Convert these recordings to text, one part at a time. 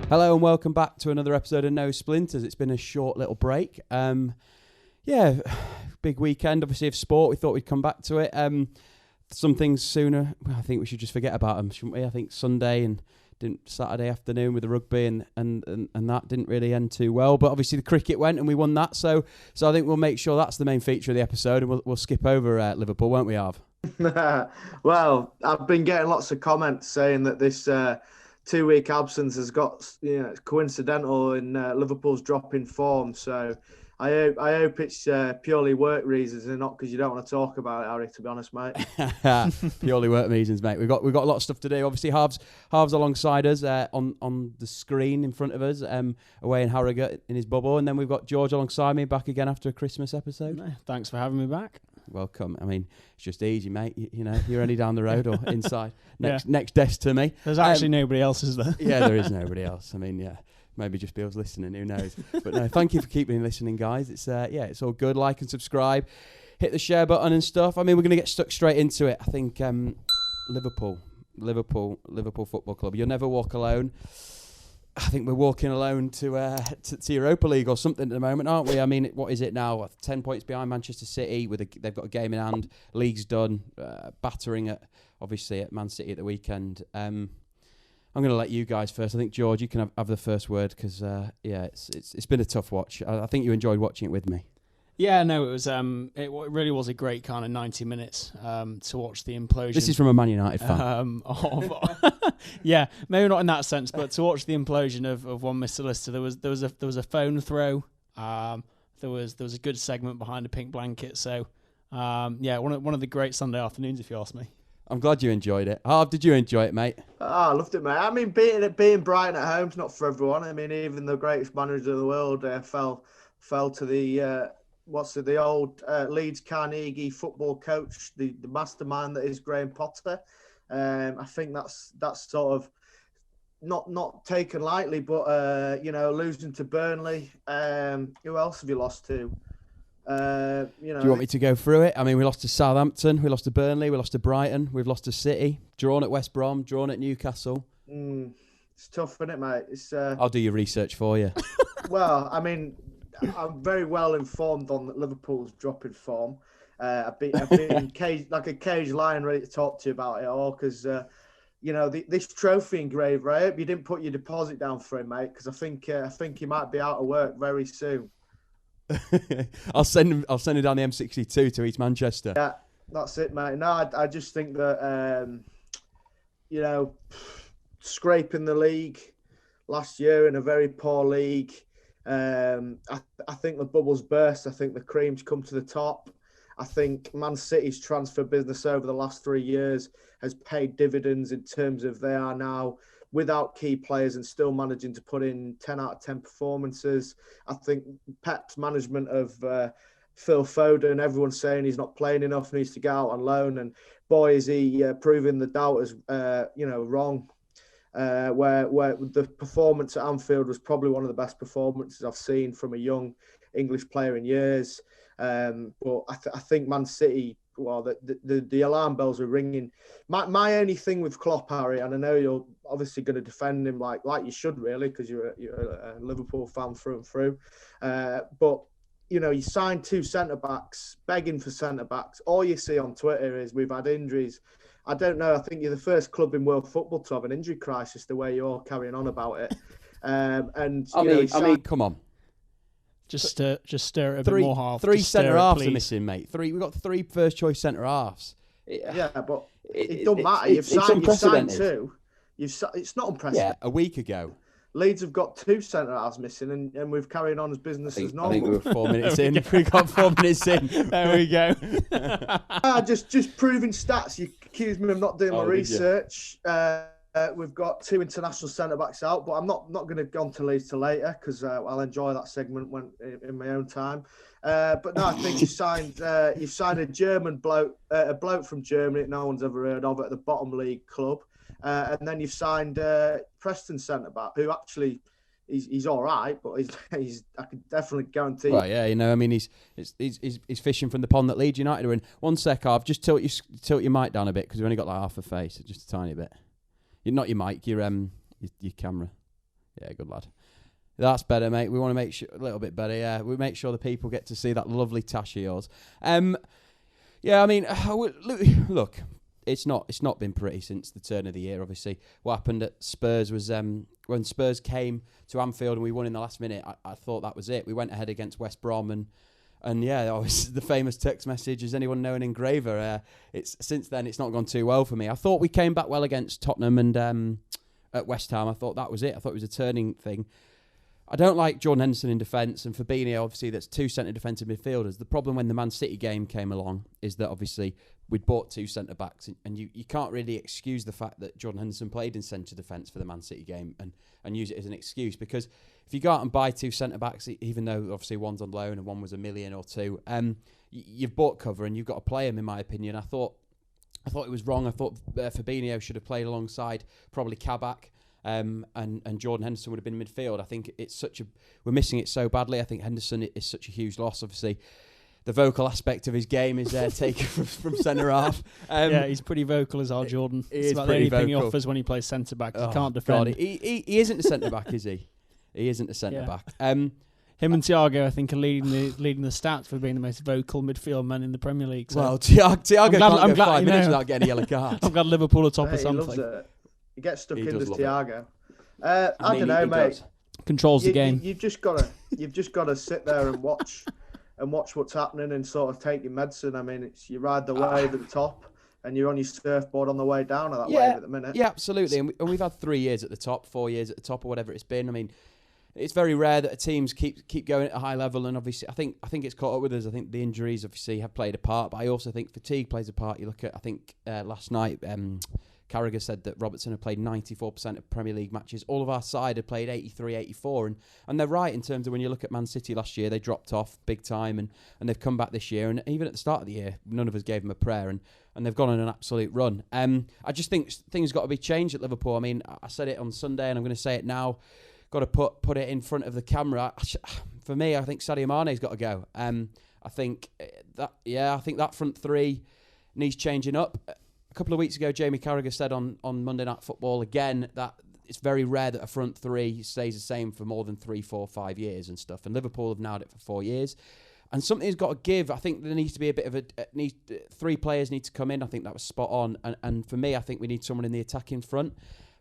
Hello and welcome back to another episode of No Splinters. It's been a short little break. Big weekend, obviously, of sport. We thought we'd come back to it. Some things sooner, I think we should just forget about them, shouldn't we? I think Sunday and Saturday afternoon with the rugby and that didn't really end too well. But obviously the cricket went and we won that. So I think we'll make sure that's the main feature of the episode, and we'll skip over Liverpool, won't we, Arv? Well, I've been getting lots of comments saying that this 2-week absence has got, it's coincidental in Liverpool's drop in form. So I hope it's purely work reasons and not because you don't want to talk about it, Harry, to be honest, mate. Purely work reasons, mate. We've got a lot of stuff to do. Obviously, Harv's alongside us on the screen in front of us, away in Harrogate in his bubble. And then we've got George alongside me, back again after a Christmas episode. Thanks for having me back. Welcome. I mean, it's just easy, mate. You're only down the road or inside. Next desk to me. There's actually nobody else, is there? Yeah, there is nobody else. I mean, yeah. Maybe just Bill's listening, who knows. But no, thank you for keeping listening, guys. It's it's all good. Like and subscribe. Hit the share button and stuff. I mean, we're going to get stuck straight into it. I think Liverpool Football Club. You'll never walk alone. I think we're walking alone to Europa League or something at the moment, aren't we? I mean, what is it now? 10 points behind Manchester City. They've got a game in hand. League's done. Battering at Man City at the weekend. I'm going to let you guys first. I think, George, you can have the first word because, it's been a tough watch. I think you enjoyed watching it with me. Yeah, no, it was. It really was a great kind of 90 minutes to watch the implosion. This is from a Man United fan. Yeah, maybe not in that sense, but to watch the implosion of one Mr. Lister. There was a phone throw. There was a good segment behind a pink blanket. So, one of the great Sunday afternoons, if you ask me. I'm glad you enjoyed it. How did you enjoy it, mate? Oh, I loved it, mate. I mean, being Brighton at home's not for everyone. I mean, even the greatest managers of the world fell to the old Leeds Carnegie football coach, the mastermind that is Graham Potter. I think that's sort of not taken lightly, but losing to Burnley. Who else have you lost to? Do you want me to go through it? I mean, we lost to Southampton, we lost to Burnley, we lost to Brighton, we've lost to City, drawn at West Brom, drawn at Newcastle. It's tough, isn't it, mate? I'll do your research for you. Well, I mean, I'm very well informed on Liverpool's drop in form. I've been like a caged lion ready to talk to you about it all because, this trophy engraved, I hope you didn't put your deposit down for him, mate, because I think he might be out of work very soon. I'll send him down the M62 to East Manchester. Yeah, that's it, mate. No, I just think that scraping the league last year in a very poor league. I think the bubble's burst. I think the cream's come to the top. I think Man City's transfer business over the last 3 years has paid dividends in terms of they are now without key players and still managing to put in 10 out of 10 performances. I think Pep's management of Phil Foden, everyone's saying he's not playing enough, needs to go out on loan. And boy, is he proving the doubters, wrong. Where the performance at Anfield was probably one of the best performances I've seen from a young English player in years. But I think Man City, well, the alarm bells are ringing. My only thing with Klopp, Harry, and I know you're obviously going to defend him like you should really, because you're a Liverpool fan through and through. But you signed 2 centre-backs, begging for centre-backs. All you see on Twitter is we've had injuries. I don't know. I think you're the first club in world football to have an injury crisis the way you're carrying on about it. I mean, come on. Just stir it a bit more half. 3 centre halves are missing, mate. We've got 3 first choice centre halves. Yeah, but it don't matter. You've signed 2. It's not impressive. Yeah, a week ago. Leeds have got 2 centre halves missing, and we've carried on as business as normal. I think we were 4 minutes in. We got 4 minutes in. There we go. Just proving stats. You accuse me of not doing my research. We've got 2 international centre backs out, but I'm not going to go on to Leeds till later because I'll enjoy that segment in my own time. But no, I think you signed a German bloke, a bloke from Germany that no one's ever heard of at the bottom league club. And then you've signed Preston centre back, who actually he's all right, but he's I can definitely guarantee. Right, yeah, he's fishing from the pond that Leeds United are in. One sec, I've just tilt your mic down a bit because we've only got like half a face, just a tiny bit. Not your mic, your camera. Yeah, good lad. That's better, mate. We want to make sure a little bit better. Yeah, we make sure the people get to see that lovely tash of yours. Yeah, I mean, look, it's not been pretty since the turn of the year. Obviously, what happened at Spurs was when Spurs came to Anfield and we won in the last minute. I thought that was it. We went ahead against West Brom and yeah, that was the famous text message. Does anyone know an engraver? Since then it's not gone too well for me. I thought we came back well against Tottenham and at West Ham. I thought that was it. I thought it was a turning thing. I don't like Jordan Henderson in defence, and Fabinho, obviously, that's two centre defensive midfielders. The problem when the Man City game came along is that, obviously, we'd bought two centre-backs, and you can't really excuse the fact that Jordan Henderson played in centre defence for the Man City game and use it as an excuse, because if you go out and buy two centre-backs, even though, obviously, one's on loan and one was $1 million or $2 million, you've bought cover and you've got to play him, in my opinion. I thought it was wrong. I thought Fabinho should have played alongside probably Kabak. And Jordan Henderson would have been midfield. I think we're missing it so badly. I think Henderson is such a huge loss. Obviously, the vocal aspect of his game is taken from centre half. Yeah, he's pretty vocal as our Jordan. It's about the only thing he offers when he plays centre back. He can't defend. God, he isn't a centre back, is he? He isn't a centre back. Him and Thiago, I think, are leading the stats for being the most vocal midfield men in the Premier League. So. Well, Thiago can't go 5 minutes without getting a yellow card. I'm glad Liverpool are top of something. He loves it. He gets stuck in as Thiago. I don't know, mate. Controls the game. You've just got to sit there and watch what's happening and sort of take your medicine. I mean, you ride the wave at the top and you're on your surfboard on the way down at that wave at the minute. Yeah, absolutely. And we've had 3 years at the top, 4 years at the top, or whatever it's been. I mean, it's very rare that teams keep going at a high level, and obviously I think it's caught up with us. I think the injuries obviously have played a part, but I also think fatigue plays a part. You look at, I think last night. Carragher said that Robertson had played 94% of Premier League matches. All of our side had played 83, 84. And they're right in terms of when you look at Man City last year, they dropped off big time and they've come back this year. And even at the start of the year, none of us gave them a prayer and they've gone on an absolute run. I just think things got to be changed at Liverpool. I mean, I said it on Sunday and I'm going to say it now. Got to put it in front of the camera. For me, I think Sadio Mane's got to go. I think that front three needs changing up. A couple of weeks ago, Jamie Carragher said on Monday Night Football again that it's very rare that a front three stays the same for more than 3, 4, 5 years and stuff. And Liverpool have nailed it for 4 years. And something's got to give. I think there needs to be a bit of three players need to come in. I think that was spot on. And for me, I think we need someone in the attacking front.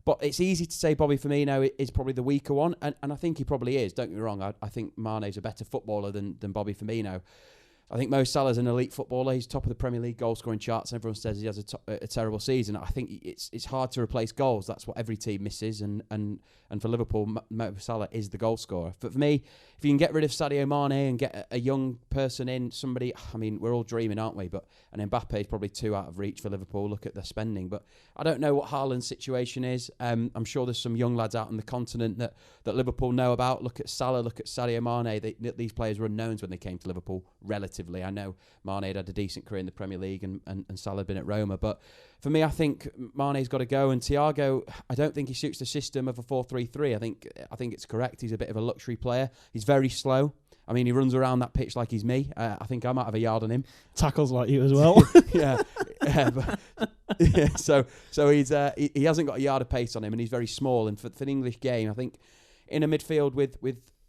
But it's easy to say Bobby Firmino is probably the weaker one. And I think he probably is. Don't get me wrong. I think Mane's a better footballer than Bobby Firmino. I think Mo Salah's an elite footballer. He's top of the Premier League goal-scoring charts. Everyone says he has a terrible season. I think it's hard to replace goals. That's what every team misses. And for Liverpool, Mo Salah is the goal scorer. But for me, if you can get rid of Sadio Mane and get a young person in, somebody, I mean, we're all dreaming, aren't we? But and Mbappe is probably too out of reach for Liverpool. Look at their spending. But I don't know what Haaland's situation is. I'm sure there's some young lads out on the continent that Liverpool know about. Look at Salah, look at Sadio Mane. These players were unknowns when they came to Liverpool, relatively. I know Mane had a decent career in the Premier League and Salah had been at Roma. But for me, I think Mane's got to go. And Thiago, I don't think he suits the system of a 4-3-3. I think it's correct. He's a bit of a luxury player. He's very slow. I mean, he runs around that pitch like he's me. I think I might have a yard on him. Tackles like you as well. So he hasn't got a yard of pace on him, and he's very small. And for the English game, I think in a midfield with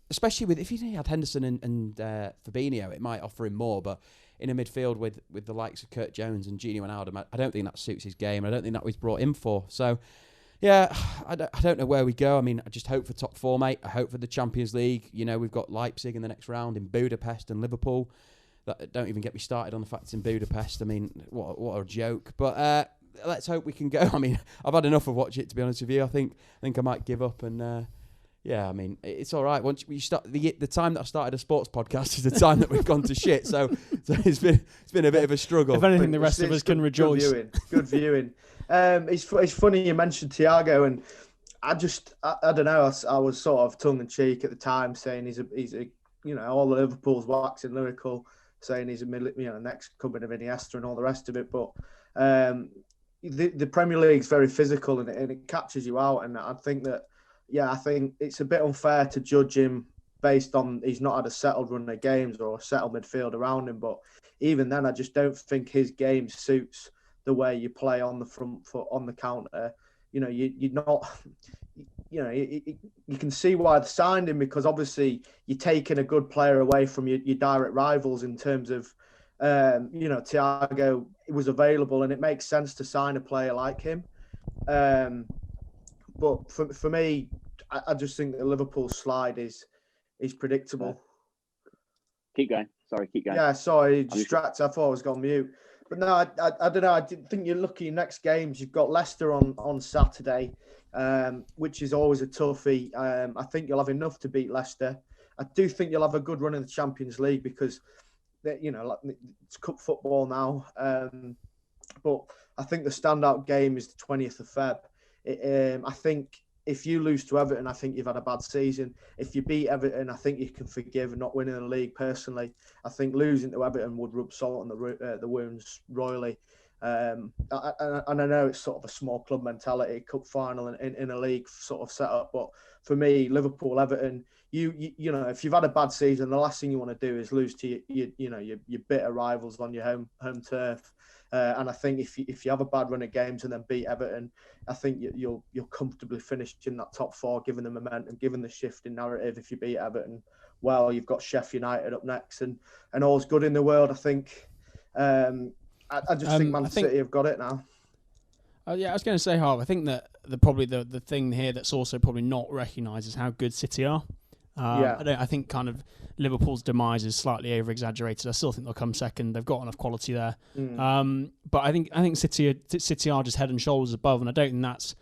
especially with if he had Henderson and Fabinho, it might offer him more. But in a midfield with the likes of Kurt Jones and Gini Wijnaldum, I don't think that suits his game. I don't think that was brought in for. So. Yeah, I don't know where we go. I mean, I just hope for top four, mate. I hope for the Champions League. You know, we've got Leipzig in the next round, in Budapest and Liverpool. Don't even get me started on the fact it's in Budapest. I mean, what a joke. But let's hope we can go. I mean, I've had enough of watching it, to be honest with you. I think I might give up. And yeah, I mean, it's all right. Once you start, the time that I started a sports podcast is the time that we've gone to shit. So it's been a bit of a struggle. If anything, the rest of us can rejoice. Good viewing. It's funny you mentioned Thiago, and I don't know. I was sort of tongue in cheek at the time, saying he's a all the Liverpool's waxing lyrical, saying he's a next coming of Iniesta and all the rest of it. But the Premier League's very physical and it catches you out, and I think it's a bit unfair to judge him based on he's not had a settled run of games or a settled midfield around him. But even then, I just don't think his game suits the way you play on the front foot, on the counter. You know, you're not. you can see why they signed him, because obviously you're taking a good player away from your direct rivals in terms of, Thiago was available, and it makes sense to sign a player like him. But for me, I just think that Liverpool's slide is predictable. Keep going. Sorry, keep going. Yeah, sorry, distracted. I thought I was going mute. But no, I don't know. I think you're lucky. Next games, you've got Leicester on Saturday, which is always a toughie. I think you'll have enough to beat Leicester. I do think you'll have a good run in the Champions League because, it's cup football now. But I think the standout game is the 20th of Feb. I think if you lose to Everton, I think you've had a bad season. If you beat Everton, I think you can forgive not winning the league. Personally, I think losing to Everton would rub salt on the wounds royally. And I know it's sort of a small club mentality, cup final in a league sort of setup. But for me, Liverpool, Everton, you know, if you've had a bad season, the last thing you want to do is lose to your bitter rivals on your home turf. And I think if you have a bad run of games and then beat Everton, I think you'll comfortably finish in that top four, given the momentum, given the shift in narrative. If you beat Everton, well, you've got Sheffield United up next, and all's good in the world. I think. I just think Man City have got it now. Yeah, I was going to say, Harv, I think that the thing here that's also probably not recognised is how good City are. I think kind of Liverpool's demise is slightly over-exaggerated. I still think they'll come second. They've got enough quality there. But I think City are just head and shoulders above, and I don't think that's...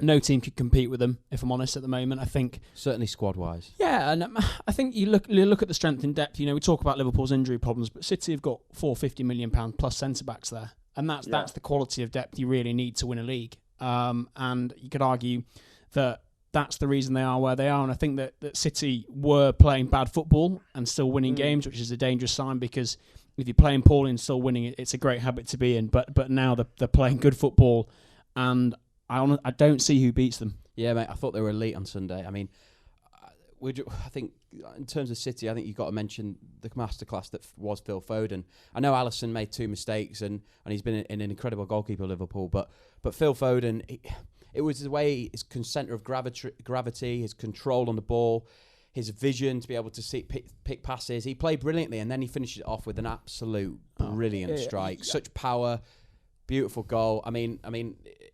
no team could compete with them, if I'm honest, at the moment. I think... Certainly squad-wise. Yeah, and I think you look at the strength and depth. You know, we talk about Liverpool's injury problems, but City have got £450 million plus centre-backs there. And that's the quality of depth you really need to win a league. And you could argue that that's the reason they are where they are. And I think that City were playing bad football and still winning games, which is a dangerous sign, because if you're playing poorly and still winning, it's a great habit to be in. But now they're playing good football, and I don't see who beats them. Yeah, mate, I thought they were elite on Sunday. I mean, I think in terms of City, I think you've got to mention the masterclass that was Phil Foden. I know Alisson made 2 mistakes and he's been an incredible goalkeeper of Liverpool, but Phil Foden, it was the way his centre of gravity, his control on the ball, his vision to be able to pick passes. He played brilliantly, and then he finished it off with an absolute brilliant strike. Such power, beautiful goal. I mean,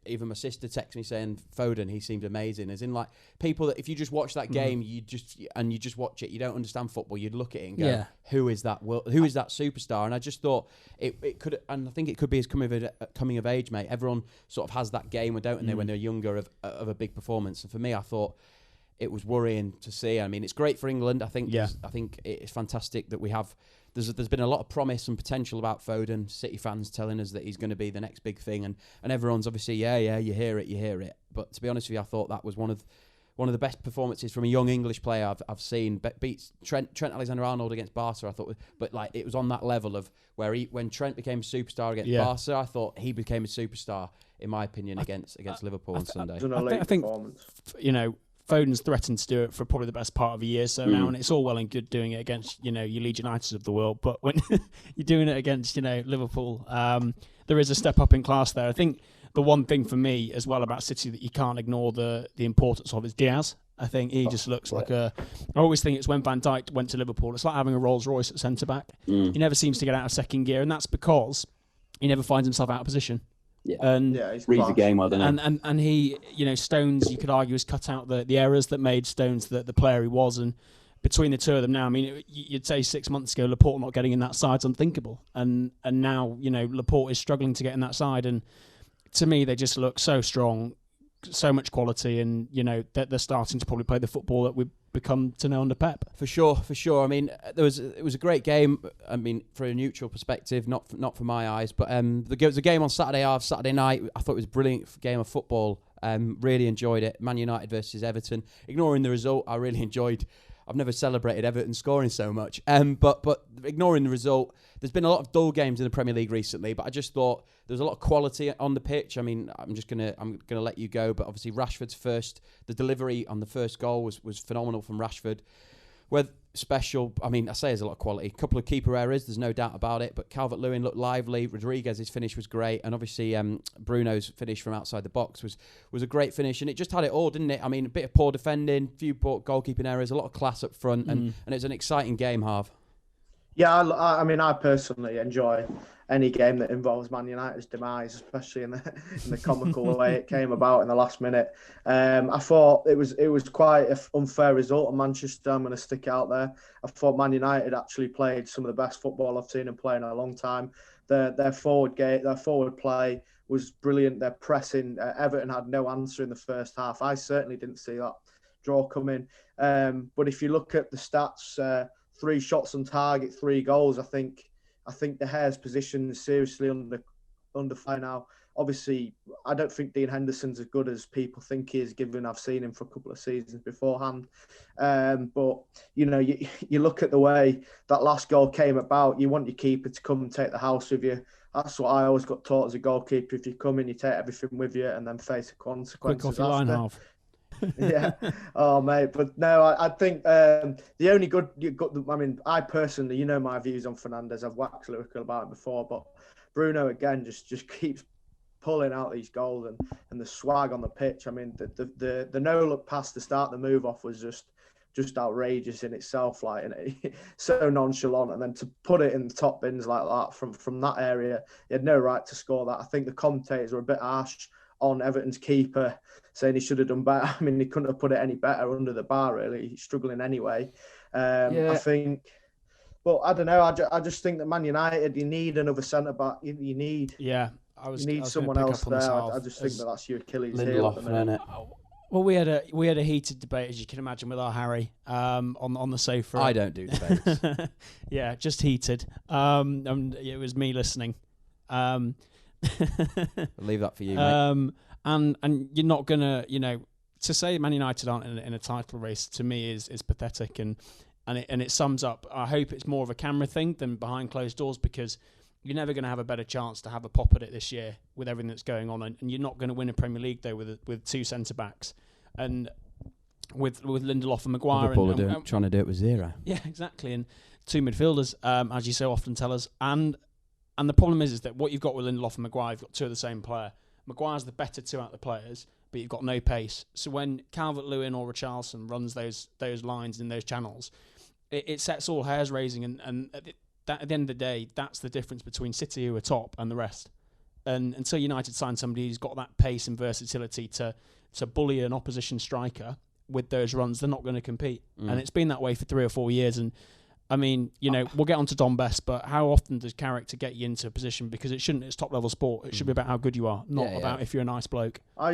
even my sister texted me saying Foden, he seemed amazing. As in, like, people that if you just watch that game, you just watch it, you don't understand football, you'd look at it and go, who is that superstar? And I just thought it could, and I think it could be his coming of age, mate. Everyone sort of has that game, don't they, when they're younger of a big performance. And for me, I thought it was worrying to see. I mean, it's great for England. I think it's fantastic that we have. There's been a lot of promise and potential about Foden. City fans telling us that he's going to be the next big thing, and everyone's obviously you hear it. But to be honest with you, I thought that was one of the best performances from a young English player I've seen. Beats Trent Alexander-Arnold against Barca, I thought, but like it was on that level of where when Trent became a superstar against Barca, I thought he became a superstar in my opinion against Liverpool on Sunday. I think Foden's threatened to do it for probably the best part of a year so now, and it's all well and good doing it against, your Leeds United of the world, but when you're doing it against, Liverpool, there is a step up in class there. I think the one thing for me as well about City that you can't ignore the importance of is Diaz. I think he just looks like I always think it's when Van Dijk went to Liverpool, it's like having a Rolls Royce at centre-back. He never seems to get out of second gear, and that's because he never finds himself out of position. Yeah, and he's reads the game well, doesn't he? And he, Stones, you could argue, has cut out the errors that made Stones the player he was. And between the two of them now, I mean, you'd say 6 months ago, Laporte not getting in that side's unthinkable. And now, Laporte is struggling to get in that side. And to me, they just look so strong, so much quality, and they're starting to probably play the football that we've become to know under Pep. For sure. I mean, it was a great game. I mean, for a neutral perspective, not from my eyes, but there was a game on Saturday night. I thought it was a brilliant game of football. Really enjoyed it. Man United versus Everton. Ignoring the result, I really enjoyed. I've never celebrated Everton scoring so much. But ignoring the result, there's been a lot of dull games in the Premier League recently. But I just thought there was a lot of quality on the pitch. I mean, I'm gonna let you go. But obviously, the delivery on the first goal was phenomenal from Rashford. whether special. I mean, I say there's a lot of quality. A couple of keeper errors, there's no doubt about it. But Calvert-Lewin looked lively. Rodriguez's finish was great, and obviously Bruno's finish from outside the box was a great finish. And it just had it all, didn't it? I mean, a bit of poor defending, few poor goalkeeping errors, a lot of class up front, and it's an exciting game, Harv. Yeah, I mean, I personally enjoy any game that involves Man United's demise, especially in the comical way it came about in the last minute. I thought it was quite an unfair result of Manchester. I'm going to stick out there. I thought Man United actually played some of the best football I've seen them play in a long time. Their forward play was brilliant. Their pressing, Everton had no answer in the first half. I certainly didn't see that draw coming. But if you look at the stats, 3 shots on target, 3 goals. I think De Gea's position is seriously under fire now. Obviously, I don't think Dean Henderson's as good as people think he is, given I've seen him for a couple of seasons beforehand. But you look at the way that last goal came about. You want your keeper to come and take the house with you. That's what I always got taught as a goalkeeper. If you come in, you take everything with you, and then face the consequences. Quick off your line half. Yeah. Oh, mate. But no, I think the only good. I mean, I personally, my views on Fernandes. I've waxed lyrical about it before, but Bruno again just keeps pulling out these goals and the swag on the pitch. I mean, the no look pass to start the move off was just outrageous in itself. Like, so nonchalant, and then to put it in the top bins like that from that area, he had no right to score that. I think the commentators were a bit harsh on Everton's keeper, saying he should have done better. I mean, he couldn't have put it any better under the bar, really. He's struggling anyway. I think, but I don't know. I just think that Man United, you need another centre-back. You need someone else there. I just think that's your Achilles heel. Well, we had a heated debate, as you can imagine, with our Harry on the sofa. I don't do debates. Yeah, just heated. It was me listening. I'll leave that for you, mate. And you're not gonna, to say Man United aren't in a title race, to me is pathetic, and it sums up. I hope it's more of a camera thing than behind closed doors, because you're never going to have a better chance to have a pop at it this year with everything that's going on, and you're not going to win a Premier League though with 2 centre backs and with Lindelof and Maguire. Liverpool trying to do it with 0. Yeah, exactly, and 2 midfielders, as you so often tell us, and the problem is that what you've got with Lindelof and Maguire, you've got 2 of the same player. Maguire's the better 2 out of the players, but you've got no pace. So when Calvert-Lewin or Richarlison runs those lines in those channels, it sets all hairs raising, and at the end of the day, that's the difference between City, who are top, and the rest. And until United sign somebody who's got that pace and versatility to bully an opposition striker with those runs, they're not going to compete. And it's been that way for 3 or 4 years. And I mean, we'll get on to Dom Bess, but how often does character get you into a position? Because it shouldn't. It's top level sport. It should be about how good you are, not about if you're a nice bloke. I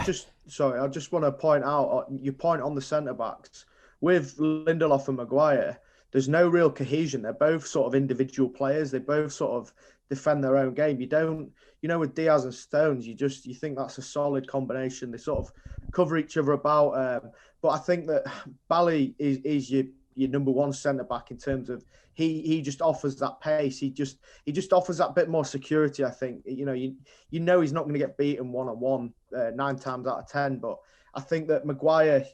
just want to point out your point on the centre backs with Lindelof and Maguire. There's no real cohesion. They're both sort of individual players. They both sort of defend their own game. You don't, with Diaz and Stones, you think that's a solid combination. They sort of cover each other about. But I think that Bally is your number 1 centre back in terms of he just offers that pace. He just offers that bit more security. I think he's not going to get beaten 1-on-1 9 times out of 10. But I think that Maguire,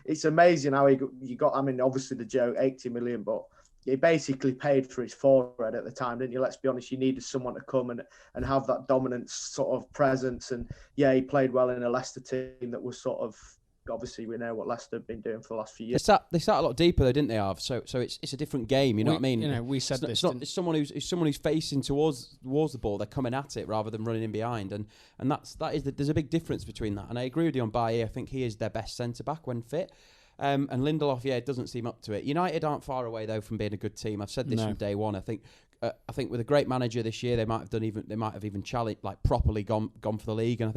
it's amazing how you got. I mean, obviously the joke 80 million, but he basically paid for his forehead at the time, didn't you? Let's be honest. You needed someone to come and have that dominant sort of presence. And yeah, he played well in a Leicester team that was sort of. Obviously, we know what Leicester have been doing for the last few years. They sat a lot deeper, though, didn't they, Harv? So it's a different game. You know what I mean? We said it's someone who's facing towards the ball. They're coming at it rather than running in behind, and there's a big difference between that. And I agree with you on Bailly. I think he is their best centre back when fit. And Lindelof, it doesn't seem up to it. United aren't far away though from being a good team. I've said this from day one. I think with a great manager this year, they might have even challenged, like properly gone for the league. And I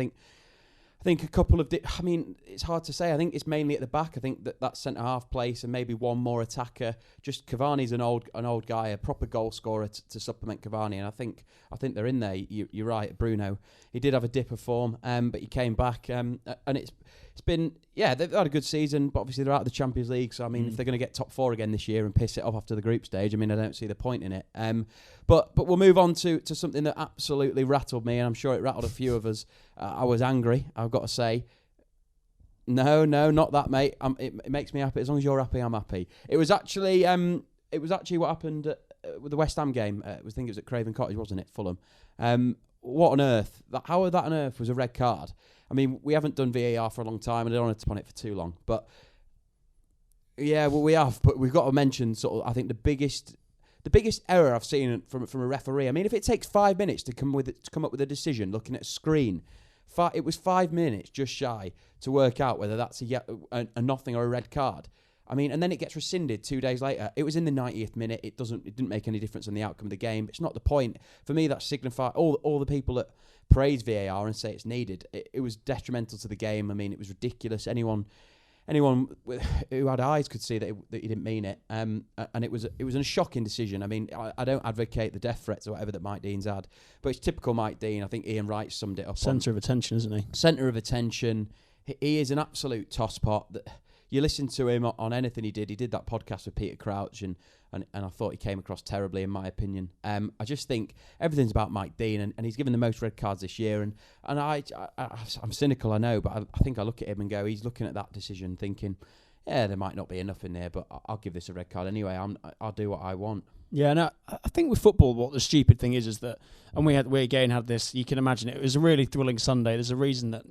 think a couple of... it's hard to say. I think it's mainly at the back. I think that centre-half place and maybe one more attacker. Just Cavani's an old guy, a proper goal scorer to supplement Cavani. And I think they're in there. You're right, Bruno. He did have a dip of form, but he came back. And it's been... Yeah, they've had a good season, but obviously they're out of the Champions League. So, if they're going to get top 4 again this year and piss it off after the group stage, I don't see the point in it. But we'll move on to something that absolutely rattled me, and I'm sure it rattled a few of us. I was angry, I've got to say. No, not that, mate. It makes me happy. As long as you're happy, I'm happy. It was actually what happened with the West Ham game. I think it was at Craven Cottage, wasn't it? Fulham. What on earth? How that on earth was a red card? I mean, we haven't done VAR for a long time, and I don't want to put it for too long. But yeah, well, we have. But we've got to mention sort of, I think the biggest error I've seen from a referee. I mean, if it takes 5 minutes to come up with a decision, looking at a screen, it was 5 minutes just shy to work out whether that's a nothing or a red card. I mean, and then it gets rescinded 2 days later. It was in the 90th minute. It didn't make any difference on the outcome of the game. It's not the point. For me, that signifies all the people that praise VAR and say it's needed. It was detrimental to the game. I mean, it was ridiculous. Anyone who had eyes could see that he didn't mean it. And it was a shocking decision. I mean, I don't advocate the death threats or whatever that Mike Dean's had, but it's typical Mike Dean. I think Ian Wright summed it up. Centre of attention, isn't he? Centre of attention. He is an absolute tosspot. You listen to him on anything he did. He did that podcast with Peter Crouch, and I thought he came across terribly, in my opinion. I just think everything's about Mike Dean, and he's given the most red cards this year. And I'm cynical, I know, but I think I look at him and go, he's looking at that decision thinking, yeah, there might not be enough in there, but I'll give this a red card anyway. I'll do what I want. Yeah, no, I think with football, what the stupid thing is that, and we again had this. You can imagine it was a really thrilling Sunday. There's a reason that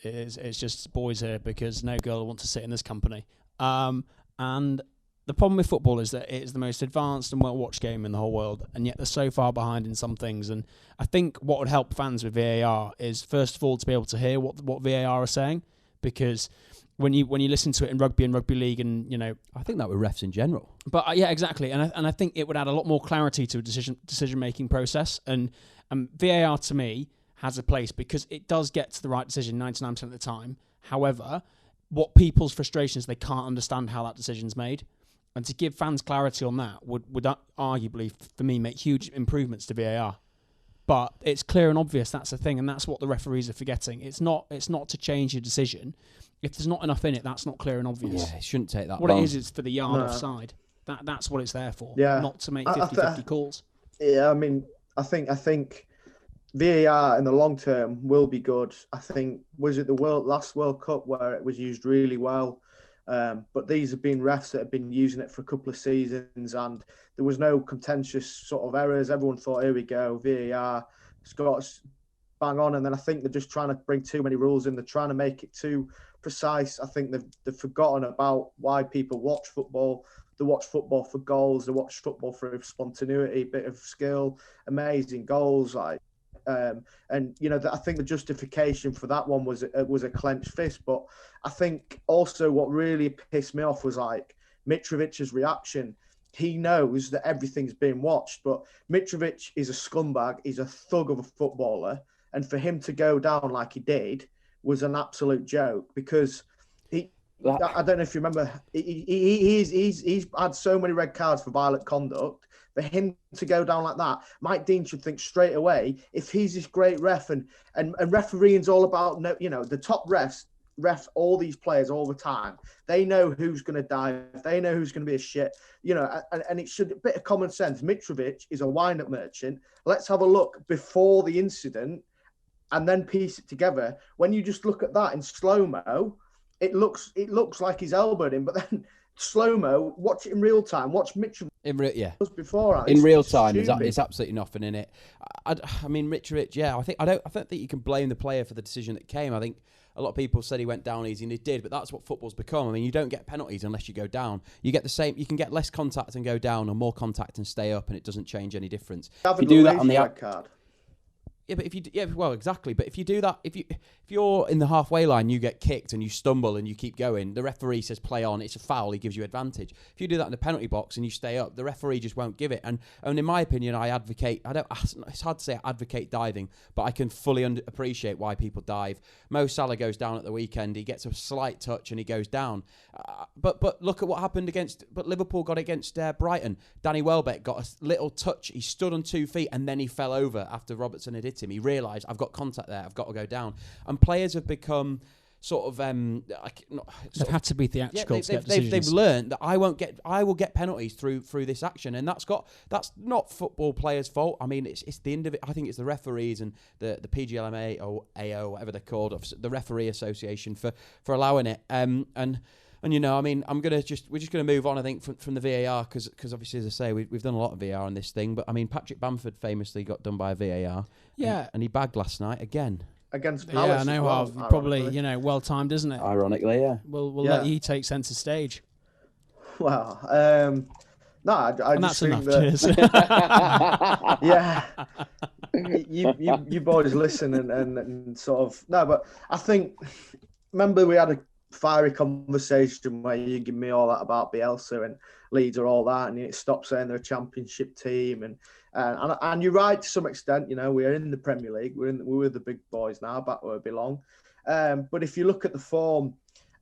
it's just boys here because no girl will want to sit in this company. And the problem with football is that it is the most advanced and well-watched game in the whole world, and yet they're so far behind in some things. And I think what would help fans with VAR is, first of all, to be able to hear what VAR are saying, because when you listen to it in rugby and rugby league, and I think that with refs in general. But yeah, exactly. And I think it would add a lot more clarity to a decision-making process. And VAR to me has a place because it does get to the right decision 99% of the time. However, what people's frustration is, they can't understand how that decision's made. And to give fans clarity on that would arguably, for me, make huge improvements to VAR. But it's clear and obvious, that's the thing, and that's what the referees are forgetting. It's not to change your decision. If there's not enough in it, that's not clear and obvious. Yeah, it shouldn't take that long. What it is for the yard offside. That's what it's there for. Yeah. Not to make 50-50 calls. Yeah, I mean, I think VAR in the long term will be good. I think, was it the last World Cup where it was used really well? But these have been refs that have been using it for a couple of seasons, and there was no contentious sort of errors. Everyone thought, here we go, VAR, it's got us bang on. And then I think they're just trying to bring too many rules in. They're trying to make it too precise. I think they've forgotten about why people watch football. They watch football for goals. They watch football for spontaneity, bit of skill, amazing goals, like. And I think the justification for that one was a clenched fist. But I think also what really pissed me off was like Mitrovic's reaction. He knows that everything's being watched, but Mitrovic is a scumbag. He's a thug of a footballer, and for him to go down like he did was an absolute joke, because I don't know if you remember, he's had so many red cards for violent conduct. For him to go down like that, Mike Dean should think straight away, if he's this great ref, and refereeing's all about, the top refs ref all these players all the time. They know who's going to dive. They know who's going to be a shit, and it should, a bit of common sense. Mitrovic is a wind-up merchant. Let's have a look before the incident and then piece it together. When you just look at that in slow-mo, it looks like he's elbowed him, but then slow-mo, watch it in real time, watch Mitrovic before. In real time, it's absolutely nothing in it. I mean, Mitrovic, I don't think you can blame the player for the decision that came. I think a lot of people said he went down easy, and he did, but that's what football's become. I mean, you don't get penalties unless you go down. You get the same. You can get less contact and go down, or more contact and stay up, and it doesn't change any difference. If you do that on the red card. Yeah, but exactly. But if you do that, if you're in the halfway line, you get kicked and you stumble and you keep going, the referee says play on, it's a foul, he gives you advantage. If you do that in the penalty box and you stay up, the referee just won't give it. And in my opinion, it's hard to say I advocate diving, but I can fully appreciate why people dive. Mo Salah goes down at the weekend, he gets a slight touch and he goes down. But look at what happened but Liverpool got against Brighton. Danny Welbeck got a little touch, he stood on 2 feet and then he fell over after Robertson had hit him. He realised, I've got contact there, I've got to go down. And players have become sort of they've had to be theatrical to get decisions. They've learned that I will get penalties through this action, and that's not football players' fault. I mean, it's the I think it's the referees and the PGLMA or AO, whatever they're called, the referee association for allowing it. And I mean, we're just gonna move on. I think from the VAR because obviously, as I say, we've done a lot of VAR on this thing. But I mean, Patrick Bamford famously got done by a VAR. Yeah, and he bagged last night again. Against Palace. Yeah, I know. Well, probably well timed, isn't it? Ironically, yeah. We'll let you take centre stage. Well, no, I just that's think enough. Yeah, you boys listen and sort of no, but I think remember we had a fiery conversation where you give me all that about Bielsa and Leeds or all that, and you stop saying they're a championship team, and you're right to some extent. We're in the Premier League, we're the big boys now, back where we belong. But if you look at the form,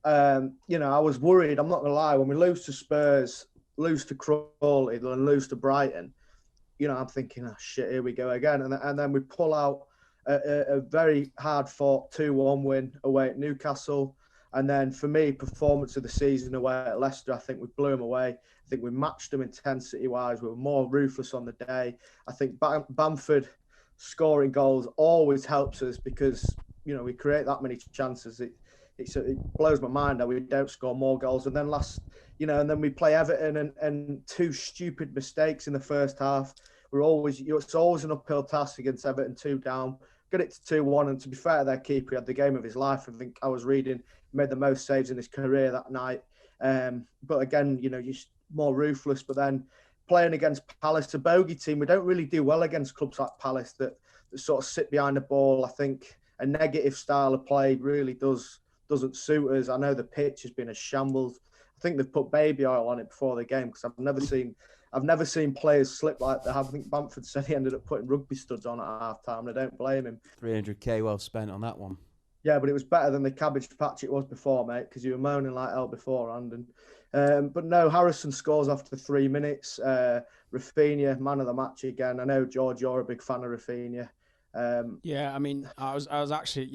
I was worried. I'm not gonna lie, when we lose to Spurs, lose to Crawley, and lose to Brighton, I'm thinking, oh shit, here we go again, and then we pull out a very hard fought 2-1 win away at Newcastle. And then for me, performance of the season away at Leicester, I think we blew them away. I think we matched them intensity-wise. We were more ruthless on the day. I think Bamford scoring goals always helps us because, we create that many chances. It blows my mind that we don't score more goals. And then and then we play Everton and two stupid mistakes in the first half. It's always an uphill task against Everton, 2 down. Get it to 2-1, and to be fair to their keeper, he had the game of his life. I think I was reading, made the most saves in his career that night. But again, you're more ruthless. But then playing against Palace, a bogey team, we don't really do well against clubs like Palace that sort of sit behind the ball. I think a negative style of play really doesn't suit us. I know the pitch has been a shambles. I think they've put baby oil on it before the game because I've never seen players slip like that. I think Bamford said he ended up putting rugby studs on at half time, and I don't blame him. 300k well spent on that one. Yeah, but it was better than the cabbage patch it was before, mate, because you were moaning like hell beforehand. But no, Harrison scores after 3 minutes. Rafinha, man of the match again. I know, George, you're a big fan of Rafinha. Yeah, I mean, I was actually,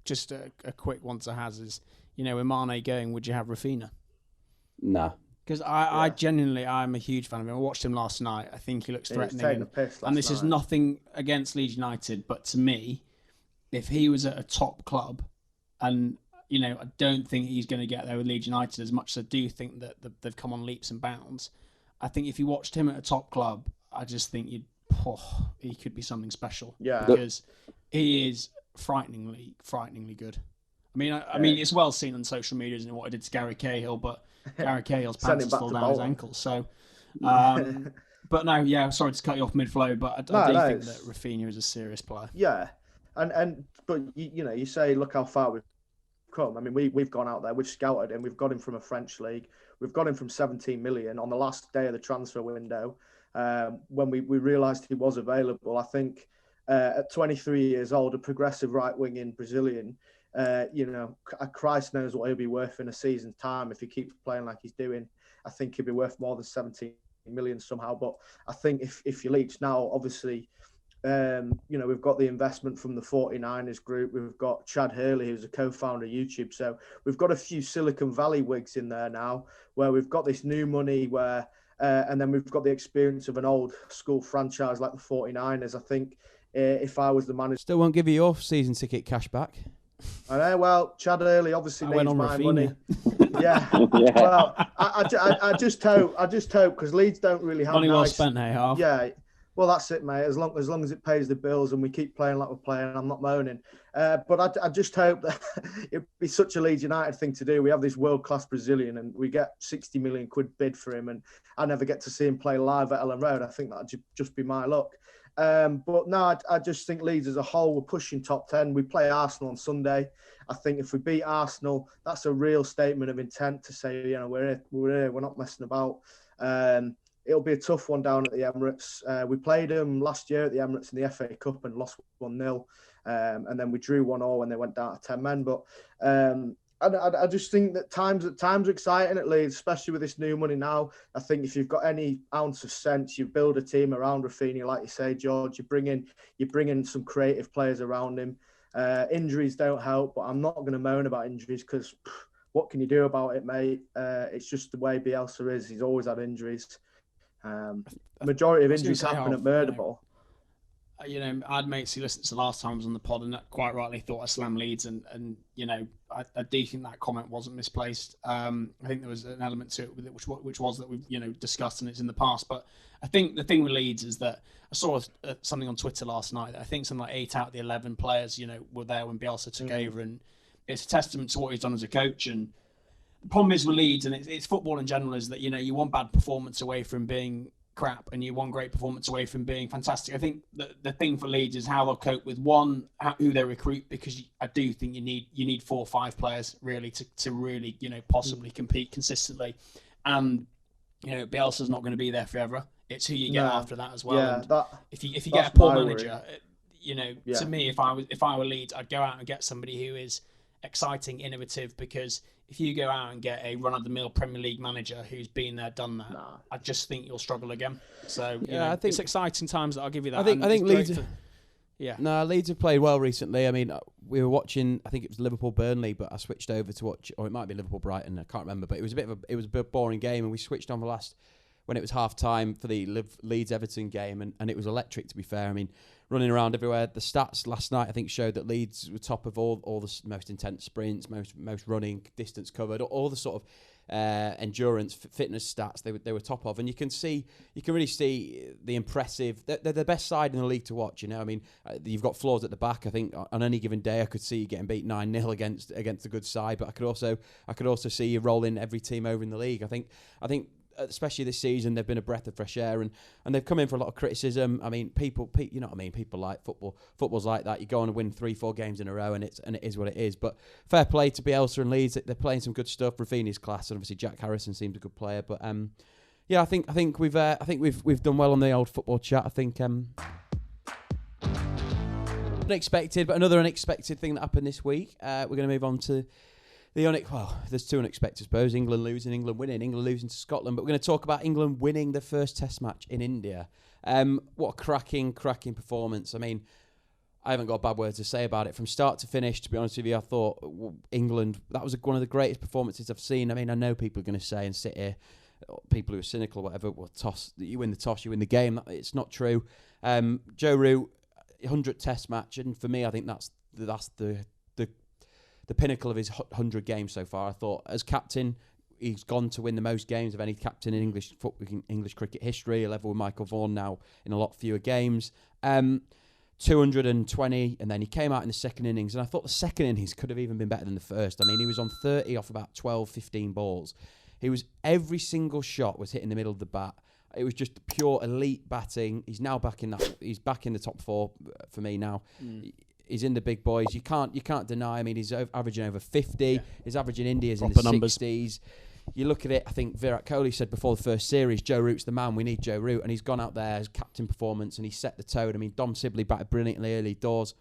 just a quick one to has is, with Mane going, would you have Rafinha? Nah. Because I genuinely, I'm a huge fan of him. I watched him last night. I think he looks threatening. And this is nothing against Leeds United, but to me, if he was at a top club, and, I don't think he's going to get there with Leeds United as much as I do think that they've come on leaps and bounds. I think if you watched him at a top club, I just think he could be something special. Yeah. Because he is frighteningly good. I mean, it's well seen on social media, isn't it, what I did to Gary Cahill, but Gary Cahill's pants are still down his ankles. So, but no, yeah, sorry to cut you off mid-flow, but I do think that Rafinha is a serious player. Yeah, but you say, look how far we've come. I mean, we've gone out there, we've scouted him, we've got him from a French league, we've got him from 17 million on the last day of the transfer window. When we realised he was available, I think at 23 years old, a progressive right-winging Brazilian. Christ knows what he'll be worth in a season's time if he keeps playing like he's doing. I think he'll be worth more than 17 million somehow. But I think if you Leeds now, obviously, we've got the investment from the 49ers group. We've got Chad Hurley, who's a co-founder of YouTube. So we've got a few Silicon Valley wigs in there now, where we've got this new money where, and then we've got the experience of an old school franchise like the 49ers. I think if I was the manager, still won't give you your season ticket cash back. I know. Well, Chad Hurley obviously needs my money. Yeah. Yeah. Well, I just hope because Leeds don't really have money well spent, hey, half. Yeah. Well, that's it, mate. As long as it pays the bills and we keep playing like we're playing, I'm not moaning. But I just hope that it'd be such a Leeds United thing to do. We have this world-class Brazilian and we get 60 million quid bid for him, and I never get to see him play live at Ellen Road. I think that'd just be my luck. But no, I just think Leeds as a whole, we're pushing top 10. We play Arsenal on Sunday. I think if we beat Arsenal, that's a real statement of intent to say, we're here, we're not messing about. It'll be a tough one down at the Emirates. We played them last year at the Emirates in the FA Cup and lost 1-0. And then we drew 1-0 when they went down to 10 men. But I just think that times are exciting at Leeds, especially with this new money now. I think if you've got any ounce of sense, you build a team around Rafinha, like you say, George. You bring in some creative players around him. Injuries don't help, but I'm not going to moan about injuries because what can you do about it, mate? It's just the way Bielsa is. He's always had injuries. Majority of injuries happen at Murderball. I had mates who listened to the last time I was on the pod and quite rightly thought I slam Leeds, and I do think that comment wasn't misplaced. I think there was an element to it which was that we've discussed and it's in the past. But I think the thing with Leeds is that I saw something on Twitter last night that I think something like 8 out of the 11 players were there when Bielsa took over, and it's a testament to what he's done as a coach. And the problem is with Leeds, and it's football in general, is that you one bad performance away from being crap and you one great performance away from being fantastic. I think the thing for Leeds is how they'll cope with who they recruit, because I do think you need 4 or 5 players really to really possibly compete consistently, and Bielsa's not going to be there forever. It's who you get after that as well. Yeah, and if you get a poor manager, to me, if I were Leeds, I'd go out and get somebody who is exciting, innovative, because if you go out and get a run-of-the-mill Premier League manager who's been there, done that, I just think you'll struggle again. So I think it's exciting times. I'll give you that. I think Leeds. Leeds have played well recently. I mean, we were watching. I think it was Liverpool Burnley, but I switched over to watch, or it might be Liverpool Brighton. I can't remember, but it was a bit boring game, and we switched on when it was half time for the Leeds Everton game, and it was electric, to be fair. I mean, running around everywhere. The stats last night, I think, showed that Leeds were top of all the most intense sprints, most running, distance covered, all the sort of endurance, fitness stats they were top of. And you can really see the impressive. They're the best side in the league to watch. I mean, you've got flaws at the back. I think on any given day, I could see you getting beat 9-0 against a good side, but I could also see you rolling every team over in the league. I think. Especially this season, they've been a breath of fresh air, and they've come in for a lot of criticism. I mean, people, you know what I mean? People like football. Football's like that. You go on and win 3-4 games in a row, and it is what it is. But fair play to Bielsa and Leeds. They're playing some good stuff. Rafinha's class, and obviously Jack Harrison seems a good player. But I think we've done well on the old football chat. I think unexpected, but another unexpected thing that happened this week. We're going to move on to there's 2 unexpected, I suppose. England losing, England winning, England losing to Scotland. But we're going to talk about England winning the first Test match in India. What a cracking performance. I mean, I haven't got a bad word to say about it. From start to finish, to be honest with you, I thought England, that was one of the greatest performances I've seen. I mean, I know people are going to say and sit here, people who are cynical or whatever, you win the toss, you win the game. It's not true. Joe Root, 100th Test match, and for me, I think that's the pinnacle of his 100 games so far. I thought, as captain, he's gone to win the most games of any captain in English cricket history, a level with Michael Vaughan now in a lot fewer games. 220, and then he came out in the second innings, and I thought the second innings could have even been better than the first. I mean, he was on 30 off about 12, 15 balls. Every single shot was hitting the middle of the bat. It was just pure elite batting. He's now back in the top 4 for me now. He's in the big boys. You can't deny. I mean, he's averaging over 50. Yeah. His average in India is in the numbers. 60s. You look at it, I think Virat Kohli said before the first series, Joe Root's the man. We need Joe Root. And he's gone out there as captain performance, and he set the tone. I mean, Dom Sibley batted brilliantly early doors.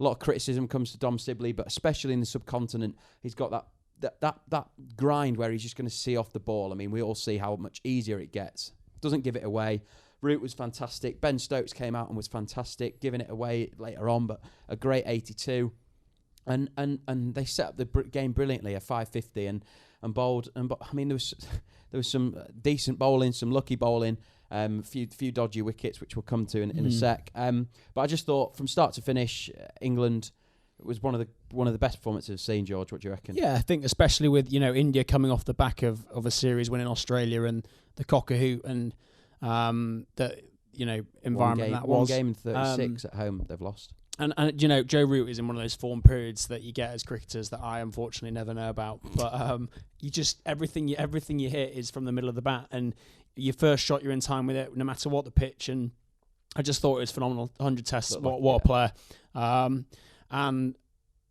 A lot of criticism comes to Dom Sibley, but especially in the subcontinent, he's got that grind where he's just going to see off the ball. I mean, we all see how much easier it gets. Doesn't give it away. Root was fantastic. Ben Stokes came out and was fantastic, giving it away later on, but a great 82. And they set up the game brilliantly at 550 and bowled. I mean, there was some decent bowling, some lucky bowling, few dodgy wickets, which we'll come to in a sec. But I just thought from start to finish, England was one of the best performances I've seen. George, what do you reckon? Yeah, I think especially with India coming off the back of a series winning Australia and the cockahoo and the environment that was. One game in 36 at home they've lost. And Joe Root is in one of those form periods that you get as cricketers that I unfortunately never know about. But you just everything you hit is from the middle of the bat, and your first shot you're in time with it, no matter what the pitch. And I just thought it was phenomenal. 100 tests, what a player. And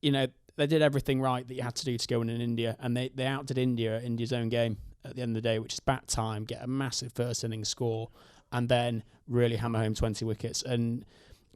they did everything right that you had to do to go in India, and they outdid India at India's own game at the end of the day, which is bat time, get a massive first innings score, and then really hammer home 20 wickets. And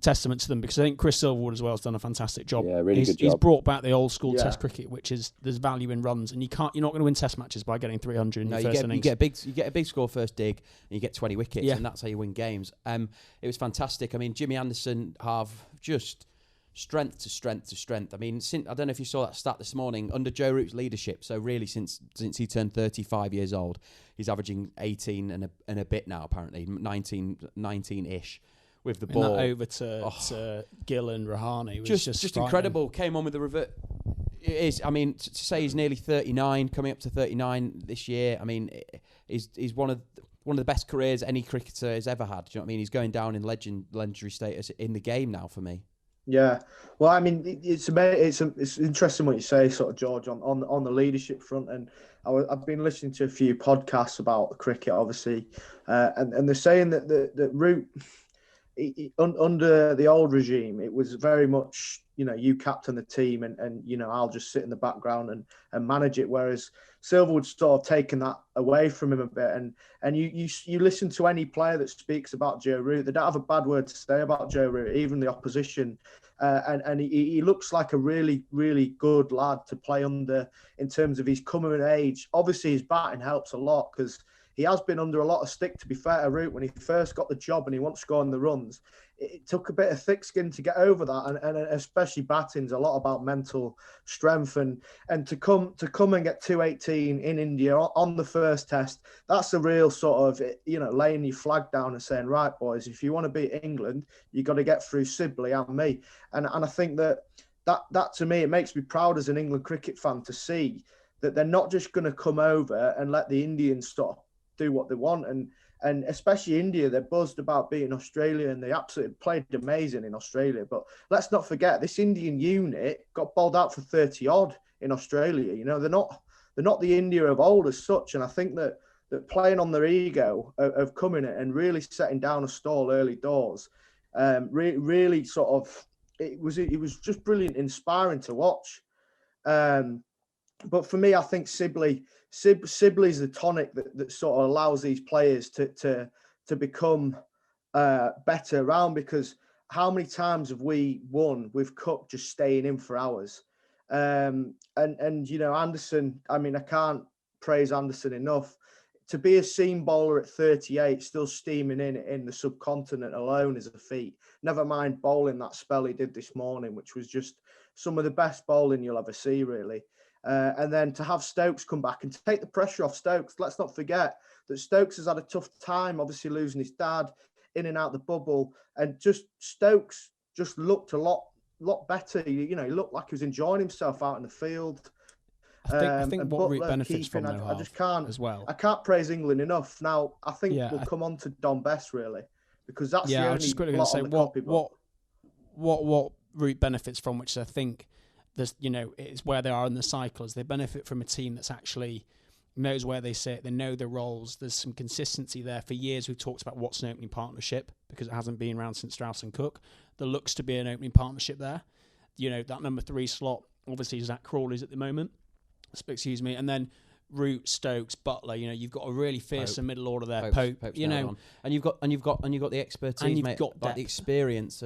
testament to them, because I think Chris Silverwood as well has done a fantastic job. Yeah, really good job. He's brought back the old school Test cricket, which is there's value in runs, and you're not going to win Test matches by getting 300 in your first innings. You get a big score first dig, and you get 20 wickets, and that's how you win games. It was fantastic. I mean, Jimmy Anderson have just strength to strength to strength. I mean, I don't know if you saw that stat this morning, under Joe Root's leadership, so really since he turned 35 years old, he's averaging 18 and a bit now, apparently, 19-ish with the ball. That over to Gill and Rahane was just incredible. Came on with the revert. It is. I mean, to say he's nearly 39, coming up to 39 this year. I mean, he's one of the best careers any cricketer has ever had. Do you know what I mean? He's going down in legendary status in the game now for me. Yeah, well, I mean, it's interesting what you say, sort of, George, on the leadership front. And I've been listening to a few podcasts about cricket, obviously, and they're saying that Root, under the old regime, it was very much, you captain the team and I'll just sit in the background and manage it. Whereas Silverwood's sort of taken that away from him a bit. And you listen to any player that speaks about Joe Root, they don't have a bad word to say about Joe Root, even the opposition. And he looks like a really, really good lad to play under in terms of his coming of age. Obviously, his batting helps a lot because he has been under a lot of stick, to be fair to Root. When he first got the job and he wasn't scoring the runs, it took a bit of thick skin to get over that. And especially batting's a lot about mental strength. And to come and get 218 in India on the first test, that's a real sort of, laying your flag down and saying, right, boys, if you want to beat England, you've got to get through Sibley and me. And I think that to me, it makes me proud as an England cricket fan to see that they're not just going to come over and let the Indians stop do what they want, and especially India, they're buzzed about beating Australia, and they absolutely played amazing in Australia. But let's not forget, this Indian unit got bowled out for 30 odd in Australia. They're not the India of old as such, and I think that playing on their ego of coming and really setting down a stall early doors, really sort of it was just brilliant, inspiring to watch. But for me, I think Sibley's the tonic that sort of allows these players to become better around, because how many times have we won with Cook just staying in for hours? And Anderson, I mean, I can't praise Anderson enough. To be a seam bowler at 38, still steaming in the subcontinent alone is a feat. Never mind bowling that spell he did this morning, which was just some of the best bowling you'll ever see, really. And then to have Stokes come back and take the pressure off Stokes. Let's not forget that Stokes has had a tough time, obviously losing his dad, in and out the bubble, and just Stokes just looked a lot better. He looked like he was enjoying himself out in the field. I think what Root benefits from I just can't as well. I can't praise England enough. Now I think we'll come on to Dom Bess, really, because that's the only I was just quickly going to say what Root benefits from, which I think there's it's where they are in the cycle, is they benefit from a team that's actually knows where they sit, they know their roles. There's some consistency there. For years we've talked about what's an opening partnership, because it hasn't been around since Strauss and Cook. There looks to be an opening partnership there. That number 3 slot, obviously Zach Crawley's at the moment. Excuse me, and then Root, Stokes, Butler. You've got a really fearsome middle order there. Pope's and you've got the expertise, and you've mate, got like the experience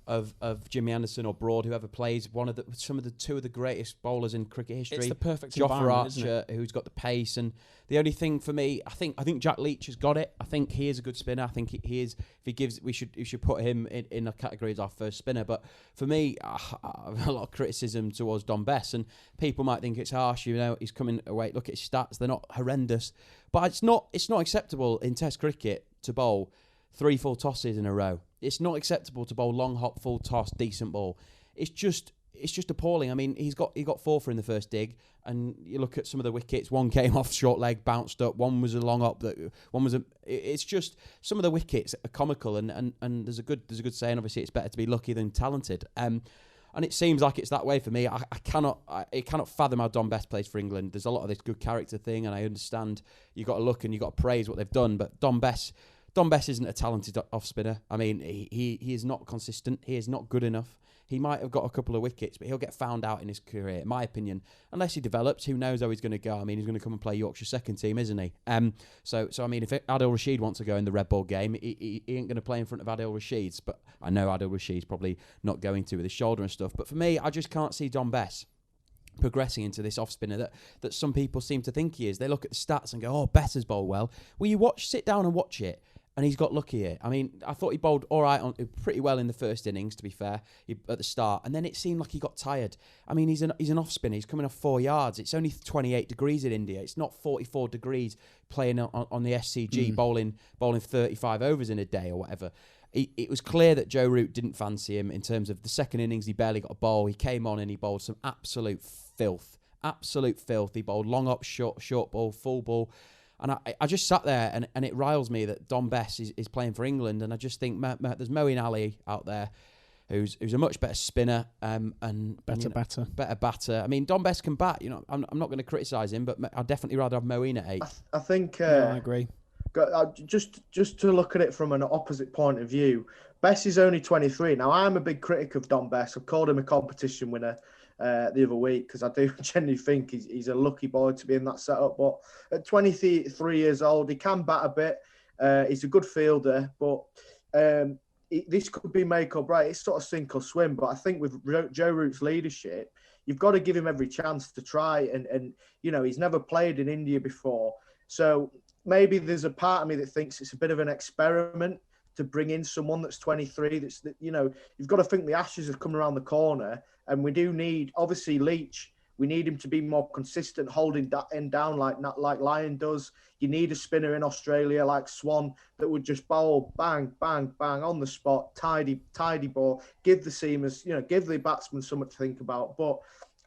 of Jimmy Anderson or Broad, whoever plays two of the greatest bowlers in cricket history. It's the perfect Jofra Archer, who's got the pace. And the only thing for me, I think Jack Leach has got it. I think he is a good spinner. I think he is. If he gives, we should put him in a category as our first spinner. But for me, I have a lot of criticism towards Dom Bess, and people might think it's harsh. He's coming away. Look at his stats; they're not horrendous, but it's not acceptable in Test cricket to bowl 3 full tosses in a row. It's not acceptable to bowl long hop, full toss, decent ball. It's just appalling. I mean, he got 4 for in the first dig, and you look at some of the wickets. One came off short leg, bounced up. One was a long hop. It's just some of the wickets are comical. And there's a good saying. Obviously, it's better to be lucky than talented. And it seems like it's that way for me. I cannot fathom how Dom Bess plays for England. There's a lot of this good character thing, and I understand you got to look and you got to praise what they've done. But Dom Bess isn't a talented off spinner. I mean, he is not consistent. He is not good enough. He might have got a couple of wickets, but he'll get found out in his career, in my opinion. Unless he develops, who knows how he's going to go. I mean, he's going to come and play Yorkshire second team, isn't he? So I mean, if Adil Rashid wants to go in the red ball game, he ain't going to play in front of Adil Rashid's. But I know Adil Rashid's probably not going to with his shoulder and stuff. But for me, I just can't see Dom Bess progressing into this off spinner that some people seem to think he is. They look at the stats and go, "Oh, Bess has bowled well." Well, sit down and watch it. And he's got lucky here. I mean, I thought he bowled all right, pretty well in the first innings, to be fair, at the start. And then it seemed like he got tired. I mean, he's an off spinner. He's coming off 4 yards. It's only 28 degrees in India. It's not 44 degrees playing on the SCG, bowling 35 overs in a day or whatever. It was clear that Joe Root didn't fancy him in terms of the second innings. He barely got a bowl. He came on and he bowled some absolute filth. Absolute filth. He bowled long up, short ball, full ball. And I just sat there and it riles me that Dom Bess is playing for England. And I just think there's Moeen Ali out there who's a much better spinner and better batter. I mean, Dom Bess can bat. I'm not going to criticise him, but I'd definitely rather have Moeen at 8. I think... I agree. Just to look at it from an opposite point of view, Bess is only 23. Now, I'm a big critic of Dom Bess. I've called him a competition winner the other week because I do genuinely think he's a lucky boy to be in that setup. But at 23 years old, he can bat a bit. He's a good fielder, but this could be make or break. It's sort of sink or swim. But I think with Joe Root's leadership, you've got to give him every chance to try. And he's never played in India before. So maybe there's a part of me that thinks it's a bit of an experiment to bring in someone that's 23. You've got to think the Ashes have come around the corner, and we do need, obviously, Leach. We need him to be more consistent, holding that end down like Lyon does. You need a spinner in Australia like Swan that would just bowl bang, bang, bang on the spot, tidy ball, give the seamers, give the batsmen something to think about. But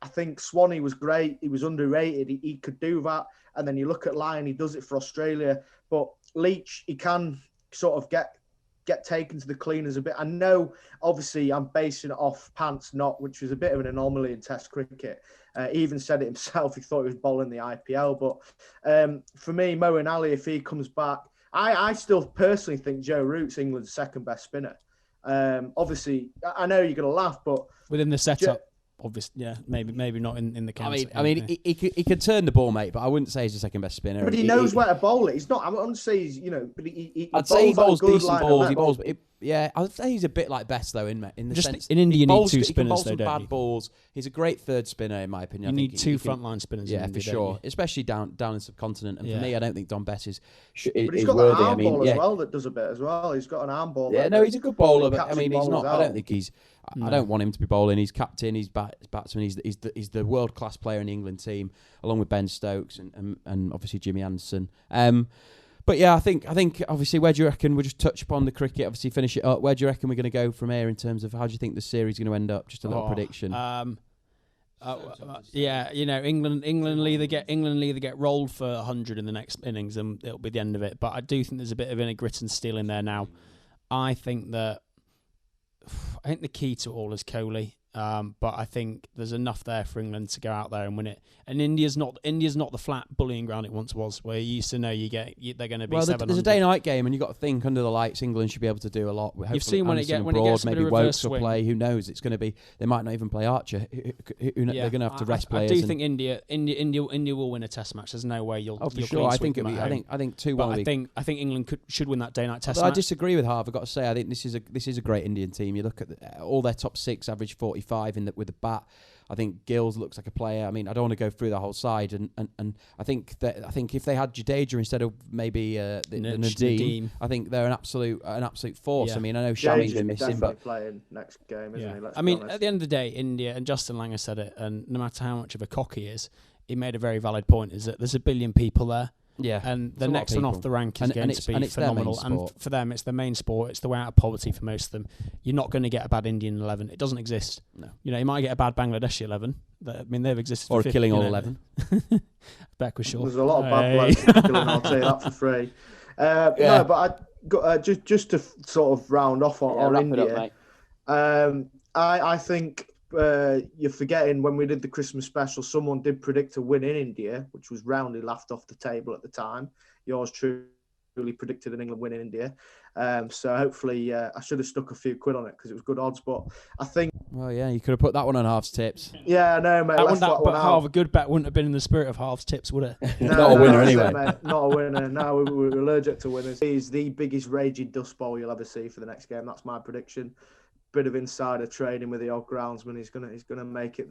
I think Swanee was great. He was underrated. He could do that. And then you look at Lyon, he does it for Australia. But Leach, he can sort of get taken to the cleaners a bit. I know, obviously, I'm basing it off Pants Not, which was a bit of an anomaly in Test cricket. He even said it himself. He thought he was bowling the IPL. But for me, Moeen Ali, if he comes back, I still personally think Joe Root's England's second best spinner. Obviously, I know you're going to laugh, but within the setup. Obviously, yeah, maybe not in the counter. I mean, he could turn the ball, mate, but I wouldn't say he's the second best spinner. But he knows where to bowl it. He's not. I wouldn't say he's, but I'd say he bowls decent balls. He bowls, I'd say he's a bit like Bess though, in the just sense. In India, you need two He can bowl spinners, though, some don't bad balls. He's a great third spinner, in my opinion. You I think need two frontline spinners. Yeah, in India, for sure, especially down in subcontinent. And for me, I don't think Dom Bess is. But he's got an arm ball as well that does a bit as well. He's got an arm ball. Yeah, no, he's a good bowler, but I mean, he's not. I don't think he's. I don't want him to be bowling. He's captain. He's batsman. He's the world class player in the England team, along with Ben Stokes and obviously Jimmy Anderson. But yeah, I think obviously, where do you reckon we'll just touch upon the cricket? Obviously, finish it up. Where do you reckon we're going to go from here in terms of how do you think the series is going to end up? Just a little prediction. Yeah, England will either get rolled for 100 in the next innings, and it'll be the end of it. But I do think there's a bit of inner grit and steel in there now. I think the key to it all is Kohli. But I think there's enough there for England to go out there and win it. And India's not the flat bullying ground it once was, where you used to know they're going to be 700. There's a day-night game, and you've got to think under the lights, England should be able to do a lot. You've seen when it gets maybe a Wokes will swing. play. Who knows? It's going to be. They might not even play Archer. They're going to have to rest players. I do think India will win a Test match. There's no way you'll. For sure. I think 2-1. I think England should win that day-night Test match. I disagree with Harv. I've got to say, I think this is a great Indian team. You look at all their top 6 average 45 with the bat. I think Gills looks like a player. I mean, I don't want to go through the whole side, and I think if they had Jadeja instead of maybe Nadeem, I think they're an absolute force. Yeah. I mean, I know Shami's been missing, but playing next game, isn't he? I mean, at the end of the day, India, and Justin Langer said it, and no matter how much of a cock he is, he made a very valid point: is that there's 1 billion people there. Yeah, and the next one off the rank is going to be phenomenal. And for them, it's their main sport. It's the way out of poverty for most of them. You're not going to get a bad Indian 11. It doesn't exist. No. You might get a bad Bangladeshi 11. I mean, they've existed or for 50, killing all 11. Back with Shaw. There's a lot of bad blokes killing. I'll tell you that for free. No, but I got just to sort of round off on India. I think. You're forgetting when we did the Christmas special, someone did predict a win in India, which was roundly laughed off the table at the time. Yours truly predicted an England win in India. So hopefully I should have stuck a few quid on it because it was good odds. But I think... Well, yeah, you could have put that one on Half's tips. Yeah, I know, mate. A good bet wouldn't have been in the spirit of Half's tips, would it? Not a winner anyway. Mate, not a winner. No, we're allergic to winners. He's the biggest raging dust bowl you'll ever see for the next game. That's my prediction. Bit of insider trading with the odd groundsman. He's gonna make it.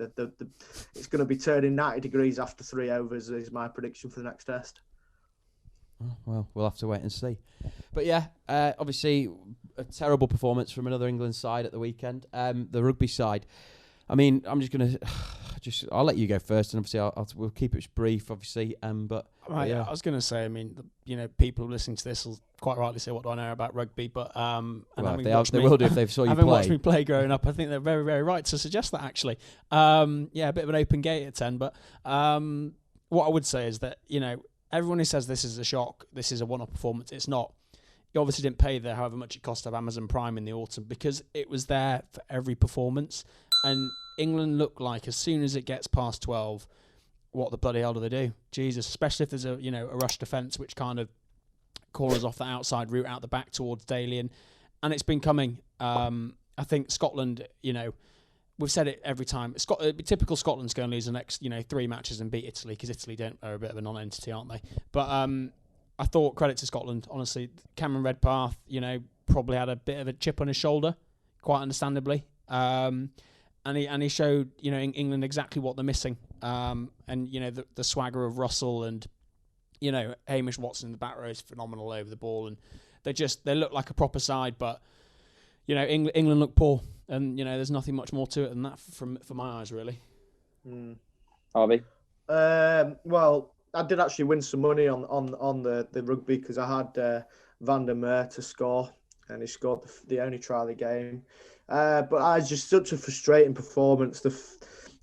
It's gonna be turning 90 degrees after 3 overs. Is my prediction for the next Test. Oh, well, we'll have to wait and see. But yeah, obviously a terrible performance from another England side at the weekend. The rugby side. I mean, I'm just gonna I'll let you go first, and obviously we'll keep it brief, obviously. But yeah. I was going to say, I mean, people listening to this will quite rightly say, "What do I know about rugby?" But they will do if they've saw you having play. watched me play growing up, I think they're very, very right to suggest that. Actually, a bit of an open gate at 10. But what I would say is that everyone who says this is a shock, this is a one-off performance, it's not. You obviously didn't pay however much it cost to have Amazon Prime in the autumn, because it was there for every performance. And England look like, as soon as it gets past 12, what the bloody hell do they do? Jesus, especially if there's a rush defence which kind of corners off the outside route out the back towards Dalian. And it's been coming. I think Scotland, we've said it every time. Typical Scotland's going to lose the next 3 matches and beat Italy, because Italy are a bit of a non-entity, aren't they? But I thought, credit to Scotland, honestly. Cameron Redpath, probably had a bit of a chip on his shoulder, quite understandably. And he showed England exactly what they're missing. The swagger of Russell and Hamish Watson in the back row is phenomenal over the ball, and they look like a proper side. But England look poor, and there's nothing much more to it than that for my eyes, really. Harvey? Well, I did actually win some money on the rugby, because I had Van der Meer to score, and he scored the only try of the game. But I was just such a frustrating performance.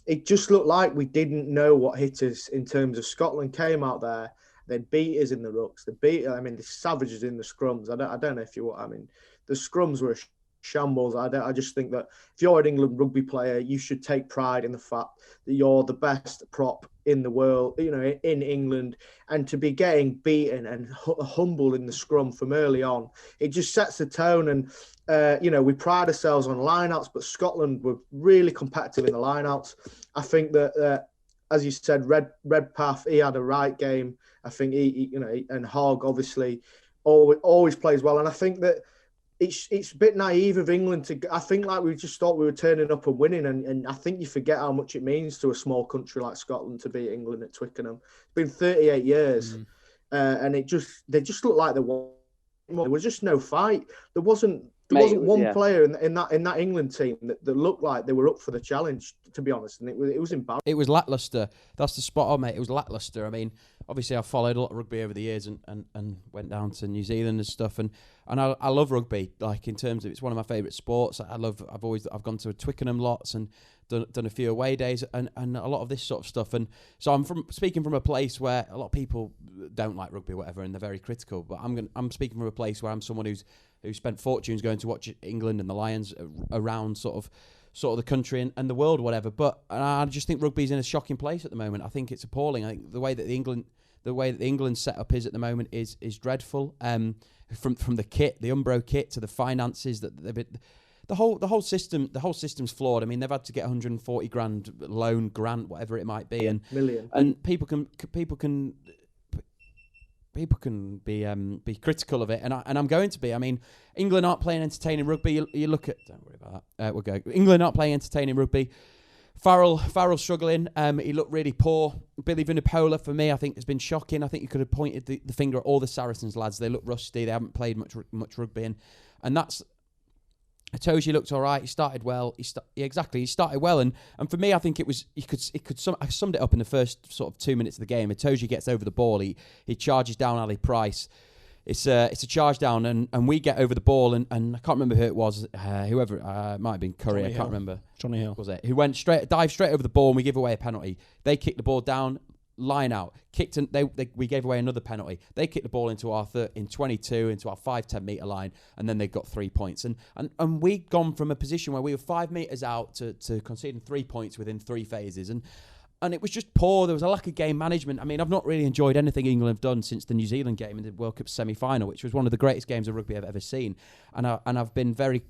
It just looked like we didn't know what hit us in terms of Scotland came out there. They beat us in the rucks. The savages in the scrums. I don't know if you. I mean, the scrums were shambles. I just think that if you're an England rugby player, you should take pride in the fact that you're the best prop in the world, in England, and to be getting beaten and humbled in the scrum from early on, it just sets the tone. And we pride ourselves on lineouts, but Scotland were really competitive in the lineouts. I think that, as you said, Redpath, he had a right game. I think and Hogg obviously always plays well, and I think that it's a bit naive of England to. I think we just thought we were turning up and winning, and I think you forget how much it means to a small country like Scotland to beat England at Twickenham. It's been 38 years, and they just looked like there was just no fight. There wasn't one player in that England team that looked like they were up for the challenge, to be honest, and it was embarrassing. It was lacklustre. That's the spot on, mate. It was lacklustre. I mean, obviously I've followed a lot of rugby over the years and went down to New Zealand and stuff, and I love rugby. Like, in terms of, it's one of my favourite sports. I've gone to Twickenham lots and done a few away days and a lot of this sort of stuff. And so I'm speaking from a place where a lot of people don't like rugby or whatever, and they're very critical. But I'm speaking from a place where I'm someone who spent fortunes going to watch England and the Lions around sort of the country and the world, whatever. But I just think rugby's in a shocking place at the moment. I think it's appalling. I think the way that the England setup is at the moment is dreadful. From the kit, the Umbro kit, to the finances, the whole system's flawed. I mean, they've had to get 140 grand loan grant, whatever it might be, and million. And people can be critical of it, and I'm going to be. I mean, England aren't playing entertaining rugby. You look at, don't worry about that. We'll go. England aren't playing entertaining rugby. Farrell struggling. He looked really poor. Billy Vunipola, for me, I think has been shocking. I think you could have pointed the finger at all the Saracens lads. They look rusty. They haven't played much rugby, and that's. Itoje looked all right. He started well. He started well, and for me, I think it was. I summed it up in the first sort of 2 minutes of the game. Itoje gets over the ball. He charges down Ali Price. It's a charge down, and we get over the ball, and I can't remember who it was. Whoever it might have been Curry. I can't remember. Johnny Hill was it? Who dived straight over the ball, and we give away a penalty. They kick the ball down, line out, kicked, and we gave away another penalty. They kicked the ball into our in 22 into our 5-10 metre line, and then they got 3 points. And we'd gone from a position where we were 5 metres out to conceding 3 points within 3 phases, and it was just poor. There was a lack of game management. I mean, I've not really enjoyed anything England have done since the New Zealand game in the World Cup semi-final, which was one of the greatest games of rugby I've ever seen. And I've been very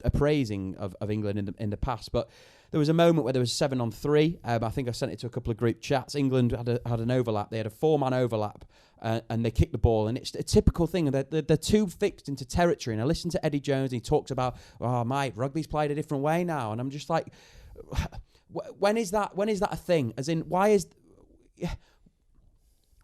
appraising of England in the past. But there was a moment where there was 7-on-3. I think I sent it to a couple of group chats. England had an overlap. They had a 4-man overlap, and they kicked the ball. And it's a typical thing. They're too fixed into territory. And I listened to Eddie Jones. And he talks about, mate, rugby's played a different way now. And I'm just like, when is that a thing? As in, why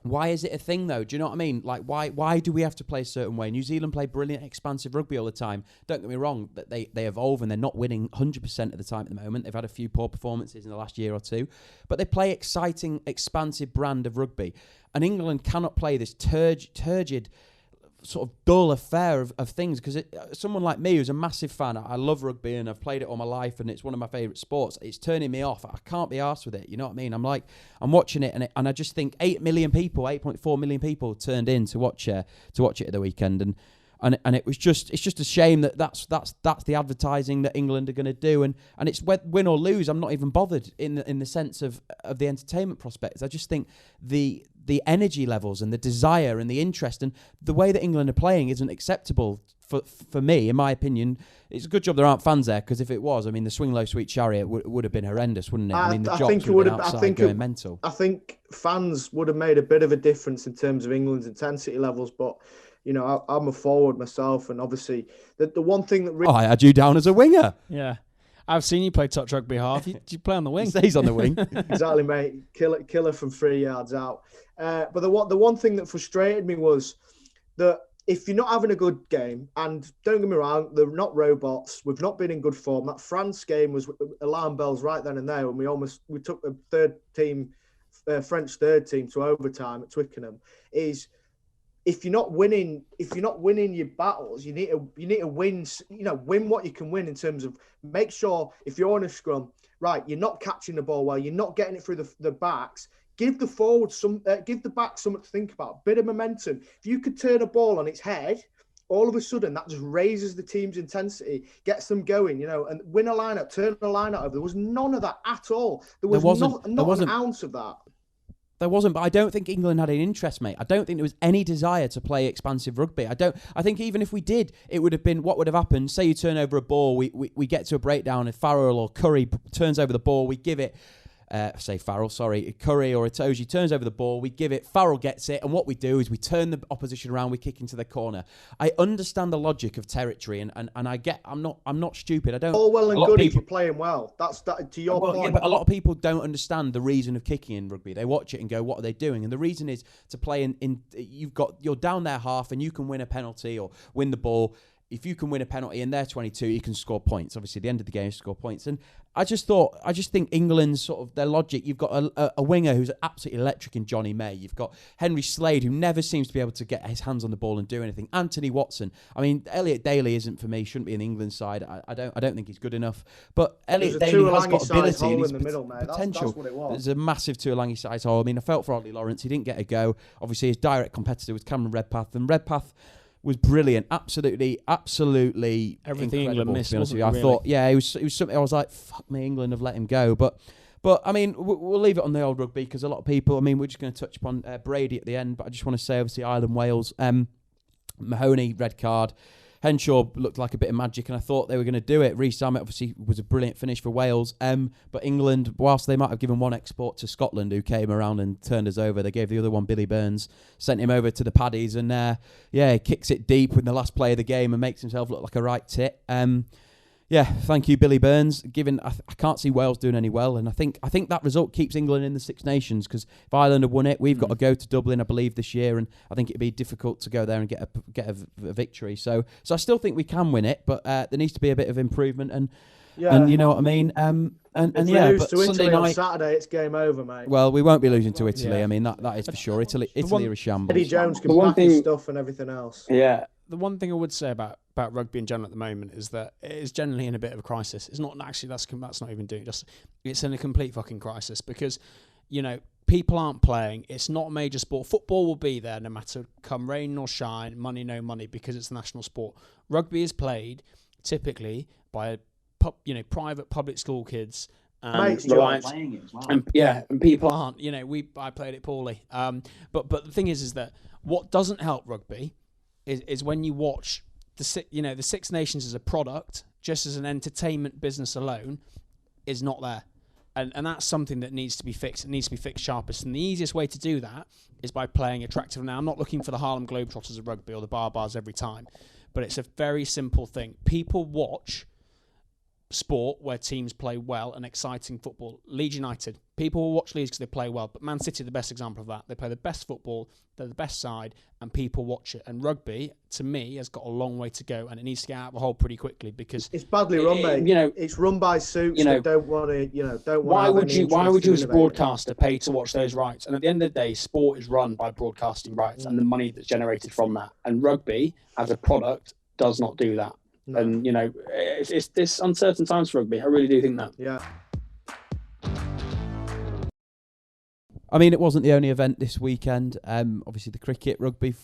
Why is it a thing, though? Do you know what I mean? Like, why do we have to play a certain way? New Zealand play brilliant, expansive rugby all the time. Don't get me wrong, that they evolve and they're not winning 100% of the time at the moment. They've had a few poor performances in the last year or two. But they play exciting, expansive brand of rugby. And England cannot play this turgid, sort of dull affair of things, because someone like me who's a massive fan, I love rugby and I've played it all my life and it's one of my favourite sports. It's turning me off. I can't be arsed with it. You know what I mean? I'm watching it and I just think 8.4 million people turned in to watch it at the weekend, and it's just a shame that's the advertising that England are going to do, and it's win or lose. I'm not even bothered in the sense of the entertainment prospects. I just think the energy levels and the desire and the interest and the way that England are playing isn't acceptable for me, in my opinion. It's a good job there aren't fans there, because if it was, I mean, the Swing Low Sweet Chariot would have been horrendous, wouldn't it? I mean, the jocks would have been outside going mental. I think fans would have made a bit of a difference in terms of England's intensity levels, but you know, I'm a forward myself, and obviously the one thing that really... I had you down as a winger. Yeah. I've seen you play touch rugby half. You play on the wing. He stays on the wing. Exactly, mate. Killer from 3 yards out. But the one thing that frustrated me was that if you're not having a good game, and don't get me wrong, they're not robots. We've not been in good form. That France game was alarm bells right then and there when we took the French third team to overtime at Twickenham. If you're not winning your battles, you need to win. You know, win what you can win in terms of make sure if you're on a scrum, right, you're not catching the ball well, you're not getting it through the backs. Give the forward give the back something to think about. Bit of momentum. If you could turn a ball on its head, all of a sudden that just raises the team's intensity, gets them going. You know, and win a lineup, turn a lineup over. There was none of that at all. There wasn't an ounce of that. There wasn't, but I don't think England had an interest, mate. I don't think there was any desire to play expansive rugby. I think even if we did, it would have been, what would have happened? Say you turn over a ball, we get to a breakdown, and Farrell or Curry turns over the ball, we give it, Curry or Itoje turns over the ball, we give it, Farrell gets it, and what we do is we turn the opposition around, we kick into the corner. I understand the logic of territory, and I get, I'm not stupid. I don't. All well and good if you're playing well. That's to your point. Yeah, but a lot of people don't understand the reason of kicking in rugby. They watch it and go, what are they doing? And the reason is to play in you're down their half, and you can win a penalty or win the ball. If you can win a penalty in their 22, you can score points. Obviously, at the end of the game, you score points. And I just think England's sort of their logic. You've got a winger who's absolutely electric in Johnny May. You've got Henry Slade, who never seems to be able to get his hands on the ball and do anything. Anthony Watson. I mean, Elliot Daly isn't for me. Shouldn't be in the England side. I don't think he's good enough. But Elliot Daly has got ability and he's potential. That's what it was. There's a massive Tuolangi size hole. I mean, I felt for Ollie Lawrence. He didn't get a go. Obviously, his direct competitor was Cameron Redpath, and Redpath was brilliant, absolutely everything incredible, England missed. I thought, yeah, it was something. I was like, fuck me, England have let him go. But I mean, we'll leave it on the old rugby, because a lot of people. I mean, we're just going to touch upon Brady at the end, but I just want to say, obviously, Ireland Wales, Mahoney red card. Henshaw looked like a bit of magic, and I thought they were going to do it. Reece Zammit obviously was a brilliant finish for Wales. But England, whilst they might have given one export to Scotland, who came around and turned us over, they gave the other one, Billy Burns, sent him over to the Paddies, and he kicks it deep with the last play of the game and makes himself look like a right tit. Thank you, Billy Burns. I can't see Wales doing any well, and I think that result keeps England in the Six Nations, because if Ireland have won it, we've got to go to Dublin, I believe, this year, and I think it'd be difficult to go there and get a victory. So I still think we can win it, but there needs to be a bit of improvement, and you know what I mean. If we lose to Italy on Saturday, it's game over, mate. Well, we won't be losing to Italy. Yeah. I mean, that is for sure. Italy are a shambles. Eddie Jones can pack his stuff and everything else. Yeah. The one thing I would say about rugby in general at the moment is that it is generally in a bit of a crisis. It's not actually, that's not even doing just. It's in a complete fucking crisis, because, you know, people aren't playing. It's not a major sport. Football will be there no matter come rain or shine, money no money, because it's a national sport. Rugby is played typically by private public school kids. And people aren't. You know, I played it poorly. But the thing is that what doesn't help rugby is when you watch the Six Nations as a product, just as an entertainment business alone, is not there. And that's something that needs to be fixed. It needs to be fixed sharpest. And the easiest way to do that is by playing attractive. Now, I'm not looking for the Harlem Globetrotters of rugby or the Barbars every time, but it's a very simple thing. People watch sport where teams play well and exciting football. Leeds United. People will watch Leeds because they play well, but Man City are the best example of that. They play the best football, they're the best side, and people watch it. And rugby, to me, has got a long way to go, and it needs to get out of the hole pretty quickly because it's badly run, mate. It's run by suits that don't want to. Why would you as a broadcaster pay to watch those rights? And at the end of the day, sport is run by broadcasting rights and the money that's generated from that. And rugby, as a product, does not do that. No. And it's this uncertain times for rugby. I really do think that. Yeah. I mean, it wasn't the only event this weekend. Obviously, the cricket, rugby,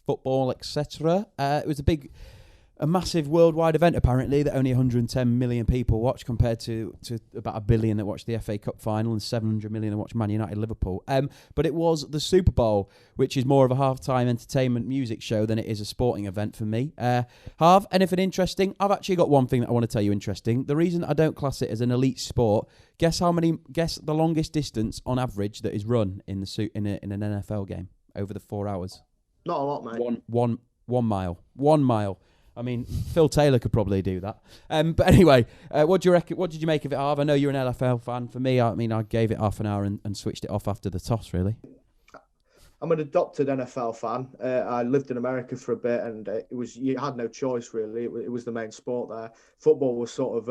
football, etc. It was a massive worldwide event, apparently, that only 110 million people watched compared to about 1 billion that watched the FA Cup final and 700 million that watched Man United Liverpool. But it was the Super Bowl, which is more of a halftime entertainment music show than it is a sporting event for me. Harv, anything interesting? I've actually got one thing that I want to tell you interesting. The reason I don't class it as an elite sport, guess the longest distance on average that is run in an NFL game over the 4 hours? Not a lot, mate. 1 mile. 1 mile. I mean, Phil Taylor could probably do that. But anyway, what do you reckon? What did you make of it, Harv? I know you're an NFL fan. For me, I mean, I gave it half an hour and switched it off after the toss, really. I'm an adopted NFL fan. I lived in America for a bit, and you had no choice, really. It was the main sport there. Football was sort of,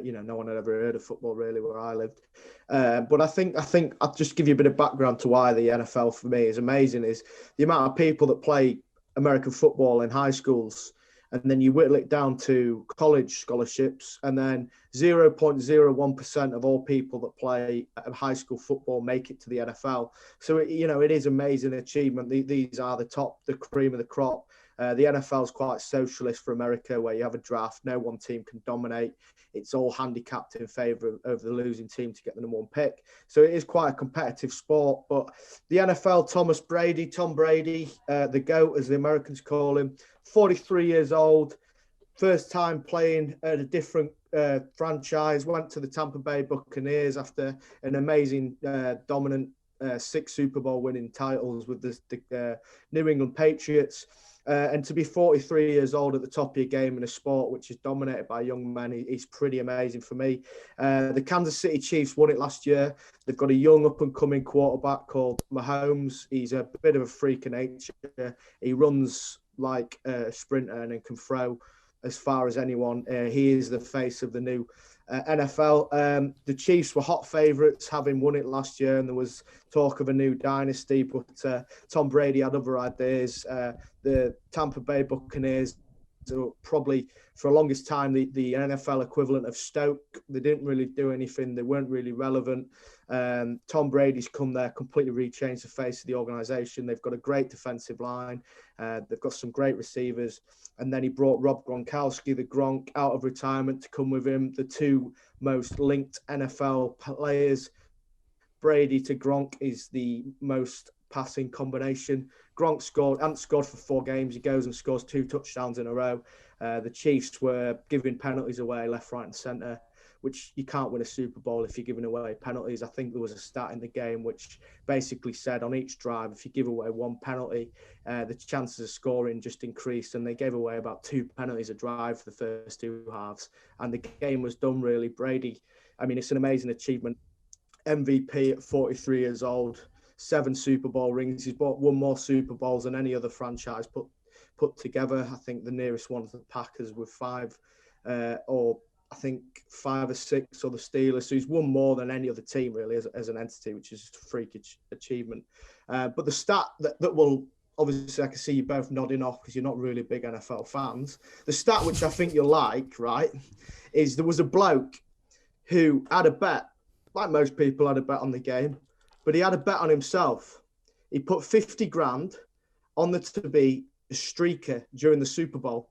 no one had ever heard of football, really, where I lived. But I think I'll just give you a bit of background to why the NFL for me is amazing. Is the amount of people that play American football in high schools. And then you whittle it down to college scholarships, and then 0.01% of all people that play high school football make it to the NFL. So, it is amazing achievement. These are the cream of the crop. The NFL is quite socialist for America, where you have a draft. No one team can dominate. It's all handicapped in favour of the losing team to get the number one pick. So it is quite a competitive sport. But the NFL, Tom Brady, the GOAT, as the Americans call him, 43 years old, first time playing at a different franchise, went to the Tampa Bay Buccaneers after an amazing, dominant 6 Super Bowl winning titles with the New England Patriots. And to be 43 years old at the top of your game in a sport which is dominated by young men is pretty amazing for me. The Kansas City Chiefs won it last year. They've got a young up-and-coming quarterback called Mahomes. He's a bit of a freak of nature. He runs like a sprinter and can throw as far as anyone. He is the face of the new NFL. The Chiefs were hot favourites, having won it last year, and there was talk of a new dynasty, but Tom Brady had other ideas. The Tampa Bay Buccaneers were probably, for the longest time, the NFL equivalent of Stoke. They didn't really do anything. They weren't really relevant. Tom Brady's come there, completely rechanged the face of the organisation. They've got a great defensive line. They've got some great receivers. And then he brought Rob Gronkowski, the Gronk, out of retirement to come with him. The two most linked NFL players. Brady to Gronk is the most passing combination. Gronk hadn't scored for 4 games. He goes and scores 2 touchdowns in a row. The Chiefs were giving penalties away left, right and centre, which you can't win a Super Bowl if you're giving away penalties. I think there was a stat in the game which basically said on each drive, if you give away 1 penalty, the chances of scoring just increased, and they gave away about 2 penalties a drive for the first 2 halves. And the game was done, really. Brady, I mean, it's an amazing achievement. MVP at 43 years old, 7 Super Bowl rings. He's won more Super Bowls than any other franchise put together. I think the nearest one is the Packers with 5, or I think 5 or 6, or the Steelers. So he's won more than any other team, really, as an entity, which is a freak achievement. But the stat that will, obviously, I can see you both nodding off because you're not really big NFL fans. The stat, which I think you'll like, right, is there was a bloke who had a bet, like most people had a bet on the game, but he had a bet on himself. He put 50 grand on to be a streaker during the Super Bowl.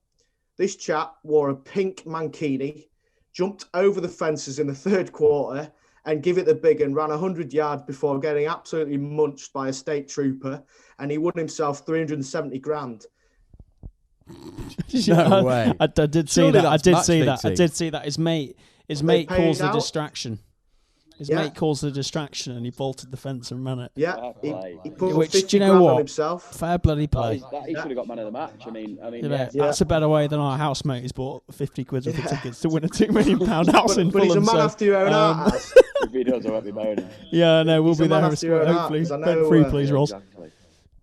This chap wore a pink mankini, jumped over the fences in the 3rd quarter and give it the big and ran 100 yards before getting absolutely munched by a state trooper, and he won himself 370 grand. No way. I did see that. I did see that. His mate calls the distraction. His mate caused a distraction and he vaulted the fence and ran it. Yeah, he put Which, 50 do you know grand what? on himself. Fair bloody play. He should have got man of the match. I mean, That's a better way than our housemate who's bought 50 quid worth of tickets to win a £2 million house in But he's a Fulham. man after your own heart. If he does, I won't be moaning. Yeah, no, we'll He's be a man there after your own heart, hopefully. 'cause I know, Rent free, please, Ross. Exactly.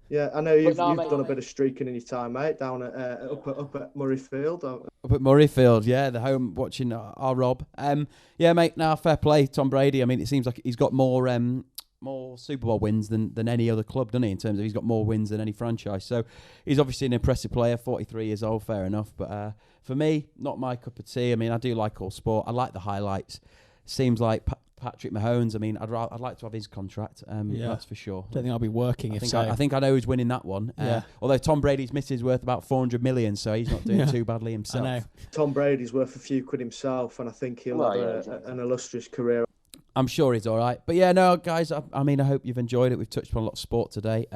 Yeah, I know you've mate, done a bit of streaking in your time, mate, down at up at Murrayfield. Up at Murrayfield, yeah, the home watching our Rob. Yeah, mate. Now, fair play, Tom Brady. I mean, it seems like he's got more Super Bowl wins than any other club, doesn't he? In terms of he's got more wins than any franchise. So he's obviously an impressive player. 43 years old, fair enough. But for me, not my cup of tea. I mean, I do like all sport. I like the highlights. Seems like Patrick Mahomes. I mean, I'd like to have his contract. That's for sure. Don't think I'll be working if so. I think I know who's winning that one. Although Tom Brady's missus worth about 400 million, so he's not doing too badly himself. I know. Tom Brady's worth a few quid himself, and I think he'll have an illustrious career. I'm sure he's all right. But yeah, no, guys, I mean, I hope you've enjoyed it. We've touched on a lot of sport today.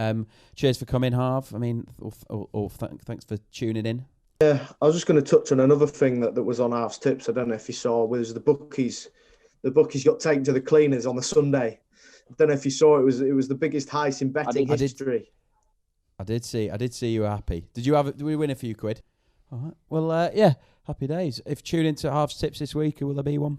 Cheers for coming, Harv. I mean, thanks for tuning in. Yeah, I was just going to touch on another thing that was on Harv's tips. I don't know if you saw, was the bookies. The bookies got taken to the cleaners on the Sunday. I don't know if you saw it. It was the biggest heist in betting history. I did see you were happy. Did we win a few quid? All right. Well, yeah, happy days. If you tune into Harv's tips this week, will there be one?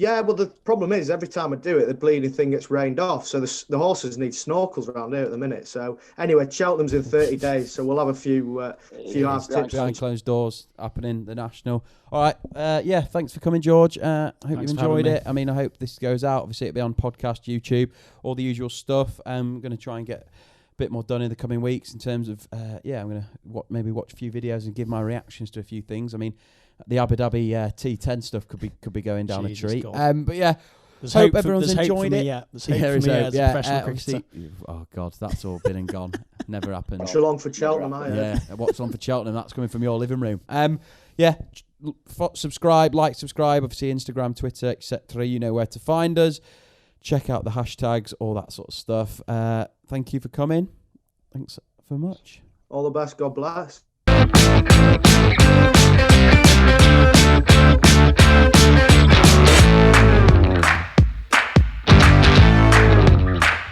Yeah, well, the problem is every time I do it, the bleeding thing gets rained off. So the horses need snorkels around here at the minute. So anyway, Cheltenham's in 30 days, so we'll have a few Harv's tips. Behind closed doors happening, the National. All right, yeah, thanks for coming, George. I hope you've enjoyed it. I mean, I hope this goes out. Obviously, it'll be on podcast, YouTube, all the usual stuff. I'm going to try and get a bit more done in the coming weeks in terms of, I'm going to maybe watch a few videos and give my reactions to a few things. I mean, the Abu Dhabi T10 stuff could be going down a treat. But yeah, hope everyone's enjoyed it. There's hope for me as a professional cricketer. Oh God, that's all been and gone. Never happened. What's along for Cheltenham? Yeah, what's on for Cheltenham? That's coming from your living room. Yeah, subscribe, obviously Instagram, Twitter, etc. You know where to find us. Check out the hashtags, all that sort of stuff. Thank you for coming. Thanks very much. All the best. God bless.